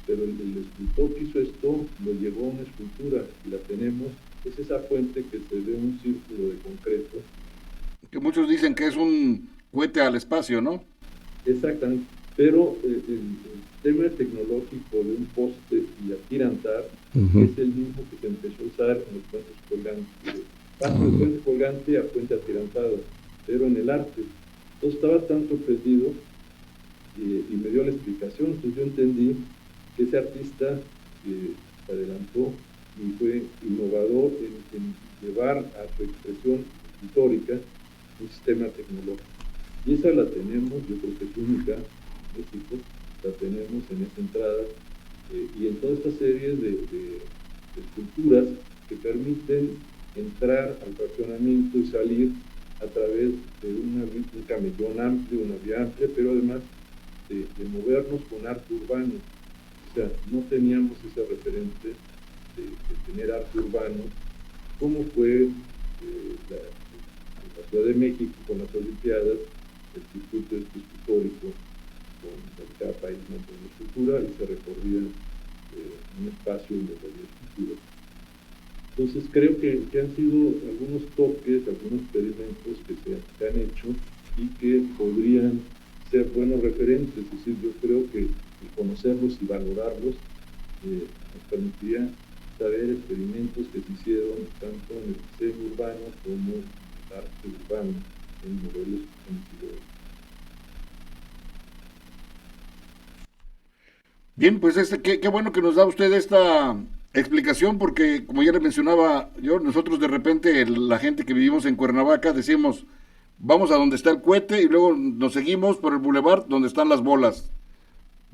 pero el escultor que hizo esto lo llevó a una escultura, y la tenemos. Es esa fuente que se ve un círculo de concreto. Que muchos dicen que es un cohete al espacio, ¿no? Exactamente, pero el tema tecnológico de un poste y atirantar es el mismo que se empezó a usar en los puentes colgantes. Paso de puente colgante a puente atirantado, pero en el arte. Entonces estaba tan sorprendido y me dio la explicación. Entonces yo entendí que ese artista se adelantó y fue innovador en llevar a su expresión histórica un sistema tecnológico. Y esa la tenemos, yo creo que es única en México, la tenemos en esta entrada, y en toda esta serie de esculturas que permiten entrar al fraccionamiento y salir a través de un camellón amplio, una vía amplia, pero además de movernos con arte urbano. O sea, no teníamos ese referente de tener arte urbano, como fue la Ciudad de México con las Olimpiadas, el circuito histórico, con cada país montó una escultura y se recorría un espacio donde había esculturas. Entonces creo que han sido algunos toques, algunos experimentos que se han hecho y que podrían ser buenos referentes. Es decir, yo creo que conocerlos y valorarlos nos permitiría saber experimentos que se hicieron tanto en el diseño urbano como en el arte urbano en Morelos en el siglo XX. Bien, pues qué bueno que nos da usted esta explicación, porque como ya le mencionaba yo, nosotros de repente, la gente que vivimos en Cuernavaca, decimos, vamos a donde está el cohete y luego nos seguimos por el bulevar donde están las bolas.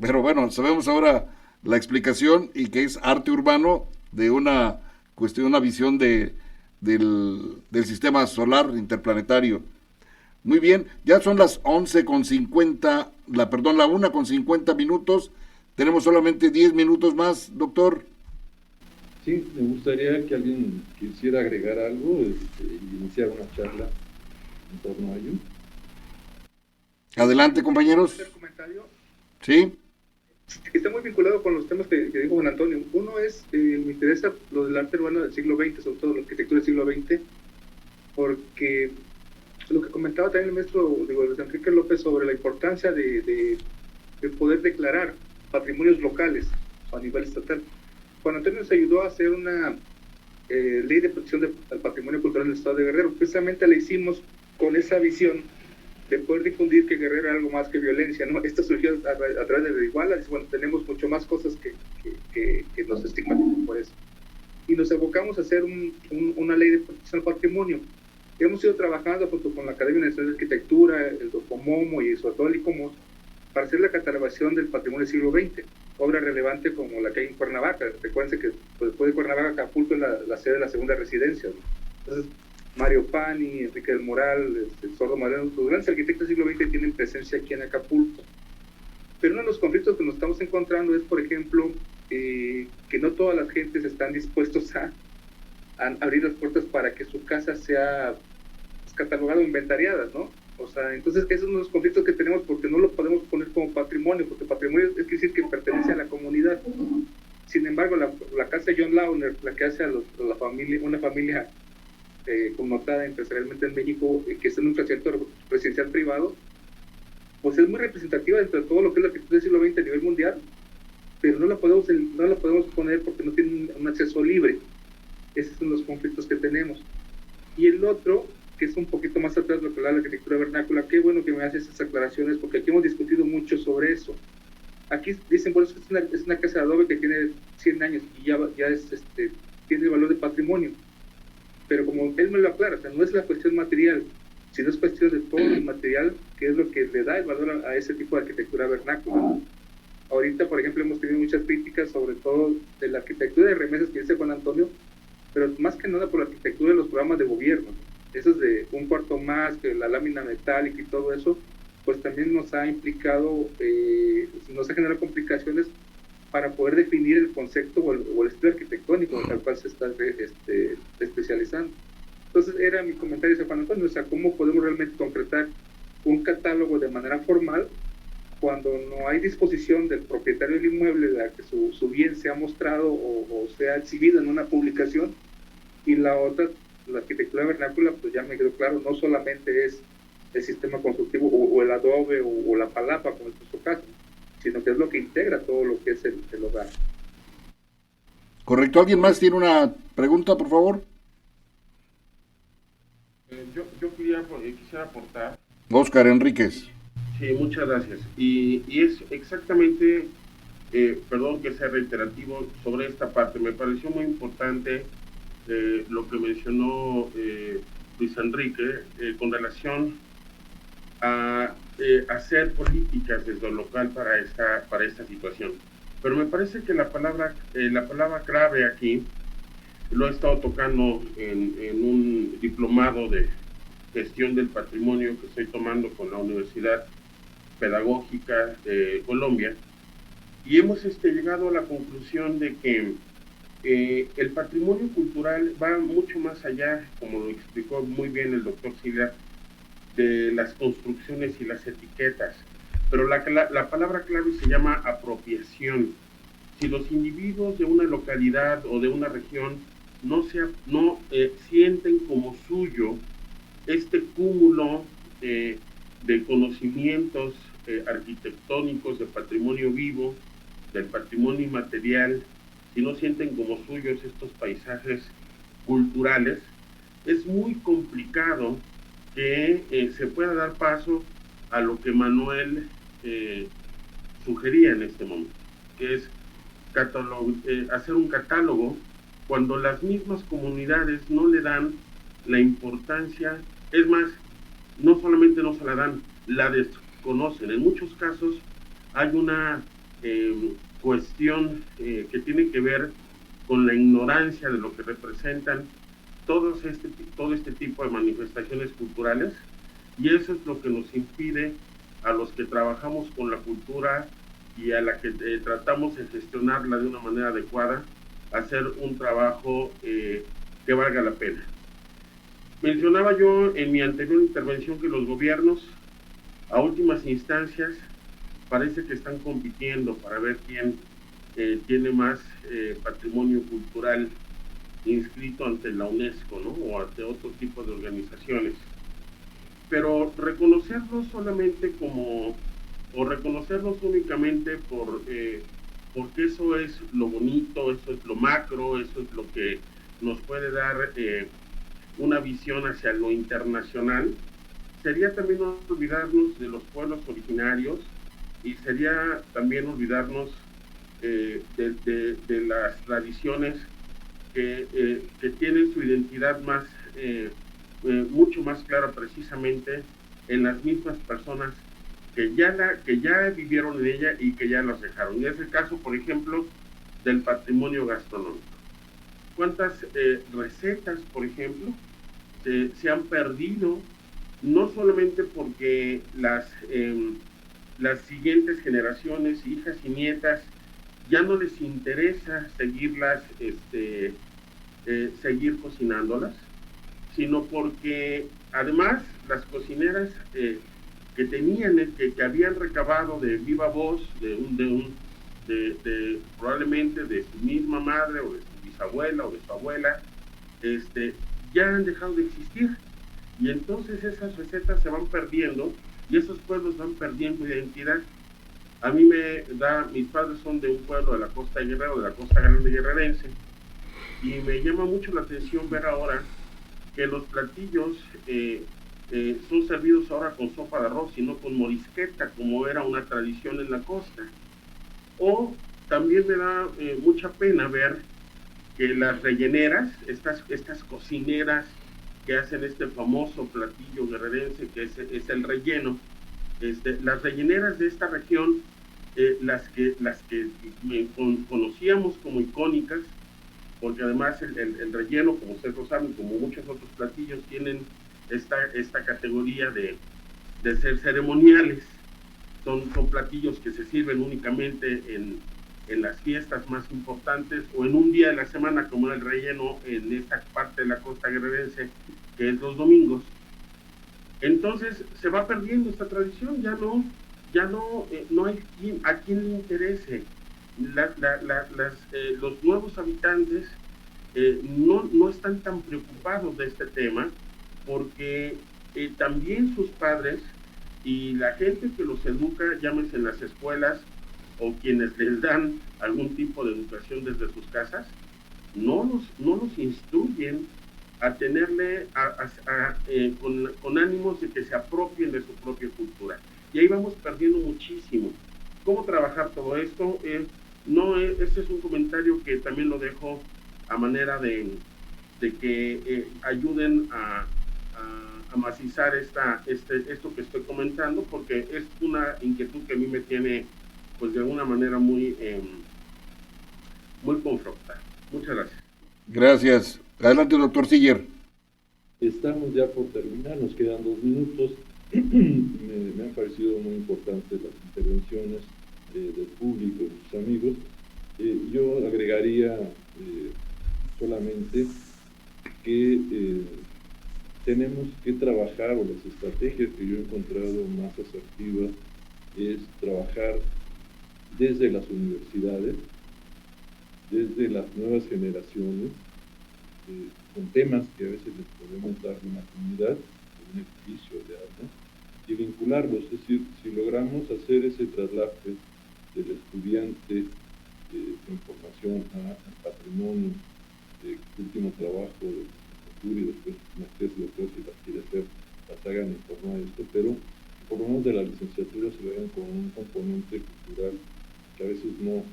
Pero bueno, sabemos ahora la explicación y que es arte urbano de una cuestión, una visión del sistema solar interplanetario. Muy bien, ya son las 11:50, la 1:50. Tenemos solamente 10 minutos más, doctor. Sí, me gustaría que alguien quisiera agregar algo y iniciar una charla en torno a ello. Adelante, compañeros. ¿Un comentario? Sí. Está muy vinculado con los temas que dijo Juan Antonio. Uno es, me interesa lo del arte urbano del siglo XX, sobre todo la arquitectura del siglo XX, porque lo que comentaba también el maestro Luis Enrique López sobre la importancia de poder declarar patrimonios locales a nivel estatal. Juan Antonio nos ayudó a hacer una ley de protección del patrimonio cultural del estado de Guerrero. Precisamente la hicimos con esa visión de poder difundir que Guerrero era algo más que violencia, ¿no? Esto surgió a través de la Iguala, bueno, tenemos mucho más cosas que nos estigmatizan por eso. Y nos evocamos a hacer una ley de protección al patrimonio. Hemos ido trabajando junto con la Academia Nacional de Arquitectura, el Docomomo y sobre todo el ICOMOS, para hacer la catalogación del patrimonio del siglo XX, obra relevante como la que hay en Cuernavaca. Recuerden que después de Cuernavaca, Acapulco es la sede de la segunda residencia, ¿no? Entonces, Mario Pani, Enrique del Moral, Sordo Moreno, los grandes arquitectos del siglo XX tienen presencia aquí en Acapulco. Pero uno de los conflictos que nos estamos encontrando es, por ejemplo, que no todas las gentes están dispuestos a abrir las puertas para que su casa sea catalogada o inventariada, ¿no? O sea, entonces ese es uno de los conflictos que tenemos porque no lo podemos poner como patrimonio, porque patrimonio es decir que pertenece a la comunidad. Sin embargo, la casa de John Launer, la que hace a la familia, una familia connotada empresarialmente en México, que está en un sector residencial privado, pues es muy representativa dentro de todo lo que es la arquitectura del siglo XX a nivel mundial, pero no la podemos poner porque no tiene un acceso libre. Esos son los conflictos que tenemos. Y el otro, que es un poquito más atrás de lo que habla la arquitectura vernácula, qué bueno que me haces esas aclaraciones, porque aquí hemos discutido mucho sobre eso. Aquí dicen, bueno, es una casa de adobe que tiene 100 años y ya tiene el valor de patrimonio. Pero como él me lo aclara, o sea, no es la cuestión material, sino es cuestión de todo el material, que es lo que le da el valor a ese tipo de arquitectura vernácula. Ahorita, por ejemplo, hemos tenido muchas críticas, sobre todo de la arquitectura de remesas que dice Juan Antonio, pero más que nada por la arquitectura de los programas de gobierno. Esos de un cuarto más, que la lámina metálica y todo eso, pues también nos ha implicado, nos ha generado complicaciones para poder definir el concepto o el estilo arquitectónico al cual se está especializando. Entonces era mi comentario hacia Juan Antonio, o sea, cómo podemos realmente concretar un catálogo de manera formal cuando no hay disposición del propietario del inmueble de que su bien sea mostrado o sea exhibido en una publicación. Y la otra, la arquitectura vernácula, pues ya me quedó claro, no solamente es el sistema constructivo o el adobe o la palapa, como es nuestro caso, sino que es lo que integra todo lo que es el hogar. Correcto. ¿Alguien más tiene una pregunta, por favor? Yo quisiera aportar. Óscar Enríquez. Sí, muchas gracias. Y es exactamente, perdón que sea reiterativo sobre esta parte, me pareció muy importante lo que mencionó Luis Enrique con relación a hacer políticas desde lo local para esta situación. Pero me parece que la palabra clave aquí, lo he estado tocando en un diplomado de gestión del patrimonio que estoy tomando con la Universidad Pedagógica de Colombia, y hemos llegado a la conclusión de que el patrimonio cultural va mucho más allá, como lo explicó muy bien el doctor Silva, de las construcciones y las etiquetas, pero la palabra clave se llama apropiación. Si los individuos de una localidad o de una región no sienten como suyo este cúmulo de conocimientos arquitectónicos, de patrimonio vivo, del patrimonio inmaterial, si no sienten como suyos estos paisajes culturales, es muy complicado que se pueda dar paso a lo que Manuel sugería en este momento, que es hacer un catálogo cuando las mismas comunidades no le dan la importancia, es más, no solamente no se la dan, la desconocen. En muchos casos hay una cuestión que tiene que ver con la ignorancia de lo que representan todo este tipo de manifestaciones culturales, y eso es lo que nos impide a los que trabajamos con la cultura y a la que tratamos de gestionarla de una manera adecuada, hacer un trabajo que valga la pena. Mencionaba yo en mi anterior intervención que los gobiernos, a últimas instancias, parece que están compitiendo para ver quién tiene más patrimonio cultural inscrito ante la UNESCO, ¿no? O ante otro tipo de organizaciones. Pero reconocerlos solamente o reconocerlos únicamente porque eso es lo bonito, eso es lo macro, eso es lo que nos puede dar una visión hacia lo internacional, sería también olvidarnos de los pueblos originarios y sería también olvidarnos de las tradiciones que tienen su identidad más, mucho más clara precisamente en las mismas personas que ya vivieron en ella y que ya las dejaron. Y es el caso, por ejemplo, del patrimonio gastronómico. ¿Cuántas recetas, por ejemplo, se han perdido? No solamente porque las siguientes generaciones, hijas y nietas, ya no les interesa seguir cocinándolas, sino porque además las cocineras que tenían, que habían recabado de viva voz, probablemente de su misma madre o de su bisabuela o de su abuela, ya han dejado de existir. Y entonces esas recetas se van perdiendo y esos pueblos van perdiendo identidad. A mí mis padres son de un pueblo de la costa de Guerrero, de la costa grande guerrerense, y me llama mucho la atención ver ahora que los platillos son servidos ahora con sopa de arroz y no con morisqueta, como era una tradición en la costa. O también me da mucha pena ver que las relleneras, estas cocineras que hacen este famoso platillo guerrerense que es el relleno, las relleneras de esta región, las que conocíamos como icónicas, porque además el relleno, como ustedes lo saben, como muchos otros platillos, tienen esta categoría de ser ceremoniales. Son platillos que se sirven únicamente en las fiestas más importantes o en un día de la semana, como el relleno en esta parte de la costa guerrerense, que es los domingos. Entonces se va perdiendo esta tradición, ya no hay a quien le interese. Los nuevos habitantes no están tan preocupados de este tema, porque también sus padres y la gente que los educa, llámese en las escuelas o quienes les dan algún tipo de educación desde sus casas, no los instruyen a tenerle con ánimos de que se apropien de su propia cultura. Y ahí vamos perdiendo muchísimo. ¿Cómo trabajar todo esto? Este es un comentario que también lo dejo a manera de que ayuden a macizar esto que estoy comentando, porque es una inquietud que a mí me tiene, pues de alguna manera muy confrontada. Muchas gracias. Gracias. Adelante, doctor Siller. Estamos ya por terminar, nos quedan 2 minutos. Me han parecido muy importantes las intervenciones del público y sus amigos. Yo agregaría solamente que tenemos que trabajar, o las estrategias que yo he encontrado más asertivas, es trabajar desde las universidades, desde las nuevas generaciones, con temas que a veces les podemos dar una comunidad, un ejercicio de algo, y vincularlos. Es decir, si logramos hacer ese traslate del estudiante en formación al patrimonio, último trabajo de futuro y después maestrías y doctores, si las quiere hacer, las hagan en torno a esto, pero por lo menos de la licenciatura se vean con un componente cultural que a veces no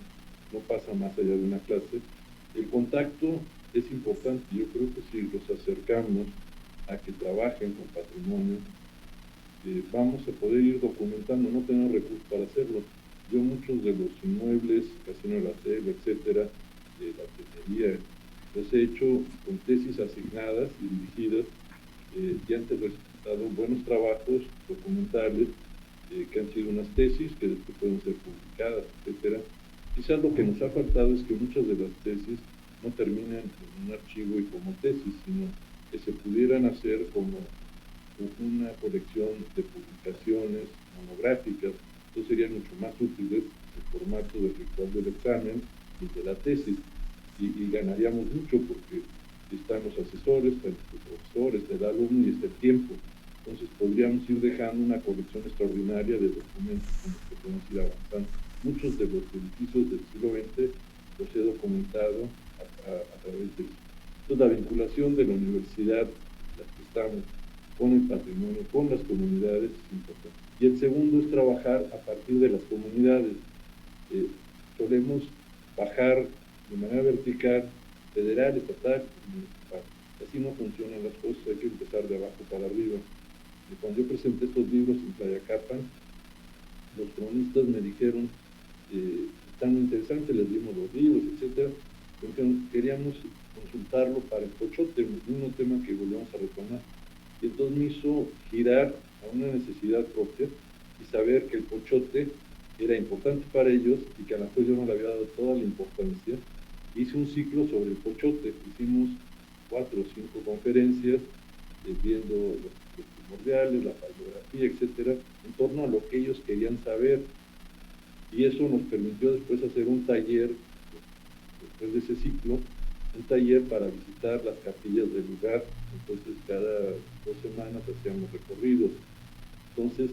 pasa más allá de una clase. El contacto es importante. Yo creo que si los acercamos a que trabajen con patrimonio, vamos a poder ir documentando. No tenemos recursos para hacerlo. Yo muchos de los inmuebles, Casino de la Selva, etcétera, de la tenería, los he hecho con tesis asignadas y dirigidas, y han resultado buenos trabajos documentales, que han sido unas tesis que después pueden ser publicadas, etcétera. Quizás lo que nos ha faltado es que muchas de las tesis no terminan en un archivo y como tesis, sino que se pudieran hacer como una colección de publicaciones monográficas. Entonces serían mucho más útiles el formato del ritual del examen y de la tesis, y ganaríamos mucho porque están los asesores, están los profesores, está el alumno y está el tiempo. Entonces podríamos ir dejando una colección extraordinaria de documentos con los que podemos ir avanzando. Muchos de los edificios del siglo XX los he documentado a través de eso. Entonces la vinculación de la universidad, la que estamos, con el patrimonio, con las comunidades, es importante. Y el segundo es trabajar a partir de las comunidades. Solemos bajar de manera vertical, federal, estatal y municipal. Así no funcionan las cosas, hay que empezar de abajo para arriba. Y cuando yo presenté estos libros en Tlayacapan, los cronistas me dijeron, tan interesante, les dimos los libros, etcétera, queríamos consultarlo para el Pochote, el mismo tema que volvemos a retomar. Y entonces me hizo girar a una necesidad propia y saber que el Pochote era importante para ellos y que a la vez yo no le había dado toda la importancia. Hice un ciclo sobre el Pochote, hicimos 4 o 5 conferencias viendo los primordiales, la paleografía, etcétera, en torno a lo que ellos querían saber. Y eso nos permitió después hacer un taller, después de ese ciclo, un taller para visitar las capillas del lugar. Entonces cada 2 semanas hacíamos recorridos. Entonces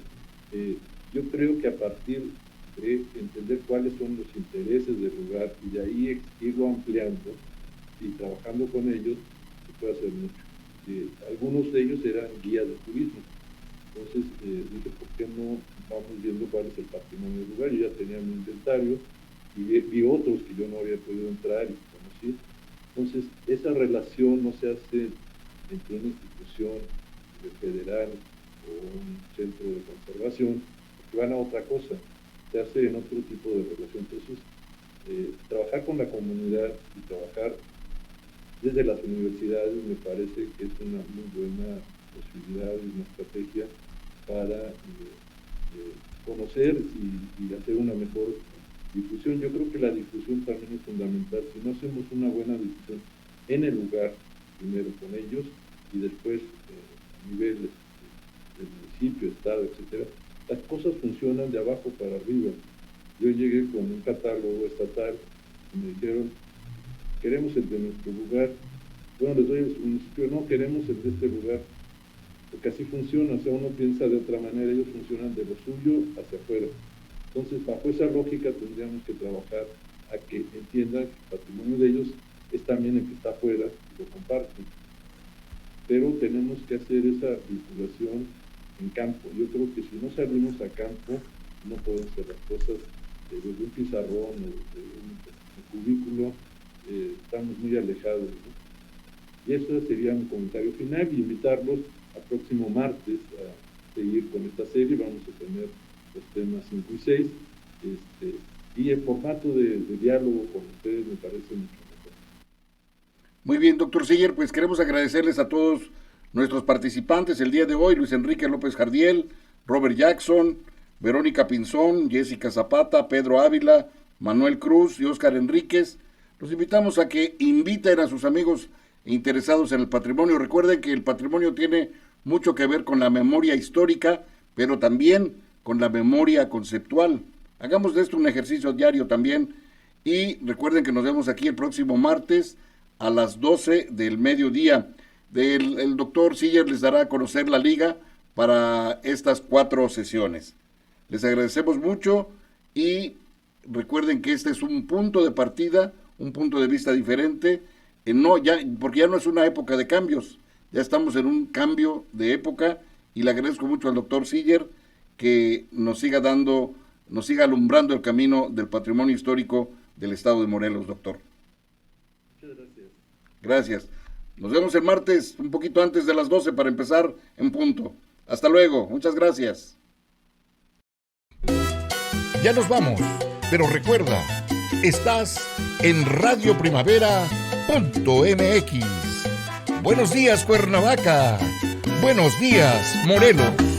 yo creo que a partir de entender cuáles son los intereses del lugar y de ahí irlo ampliando y trabajando con ellos, se puede hacer mucho. Algunos de ellos eran guías de turismo. Entonces dije, ¿por qué no vamos viendo cuál es el patrimonio del lugar? Yo ya tenía mi inventario y vi otros que yo no había podido entrar y conocí. Entonces, esa relación no se hace entre una institución federal o un centro de conservación, que van a otra cosa, se hace en otro tipo de relación. Entonces, trabajar con la comunidad y trabajar desde las universidades me parece que es una muy buena posibilidad y una estrategia para conocer y hacer una mejor difusión. Yo creo que la difusión también es fundamental. Si no hacemos una buena difusión en el lugar, primero con ellos y después a nivel del municipio, estado, etcétera, las cosas funcionan de abajo para arriba. Yo llegué con un catálogo estatal y me dijeron, queremos el de nuestro lugar. Bueno, les doy el municipio, no queremos el de este lugar, porque así funciona. O sea, uno piensa de otra manera, ellos funcionan de lo suyo hacia afuera. Entonces, bajo esa lógica tendríamos que trabajar a que entiendan que el patrimonio de ellos es también el que está afuera y lo comparten. Pero tenemos que hacer esa vinculación en campo. Yo creo que si no salimos a campo, no pueden ser las cosas desde un pizarrón o de un cubículo, estamos muy alejados, ¿no? Y eso sería un comentario final y invitarlos al próximo martes a seguir con esta serie. Vamos a tener los temas 5 y 6, y el formato de diálogo con ustedes me parece mucho mejor. Muy bien, doctor Siller, pues queremos agradecerles a todos nuestros participantes el día de hoy: Luis Enrique López Jardiel, Robert Jackson, Verónica Pinzón, Jessica Zapata, Pedro Ávila, Manuel Cruz y Óscar Enríquez. Los invitamos a que inviten a sus amigos interesados en el patrimonio. Recuerden que el patrimonio tiene mucho que ver con la memoria histórica, pero también con la memoria conceptual. Hagamos de esto un ejercicio diario también, y recuerden que nos vemos aquí el próximo martes a las 12 del mediodía. El doctor Siller les dará a conocer la liga para estas 4 sesiones. Les agradecemos mucho y recuerden que este es un punto de partida, un punto de vista diferente, porque ya no es una época de cambios, ya estamos en un cambio de época, y le agradezco mucho al doctor Siller que nos siga alumbrando el camino del patrimonio histórico del estado de Morelos, doctor. Muchas gracias. Gracias. Nos vemos el martes un poquito antes de las 12 para empezar en punto. Hasta luego, muchas gracias. Ya nos vamos, pero recuerda, estás en radioprimavera.mx. Buenos días, Cuernavaca. Buenos días, Morelos.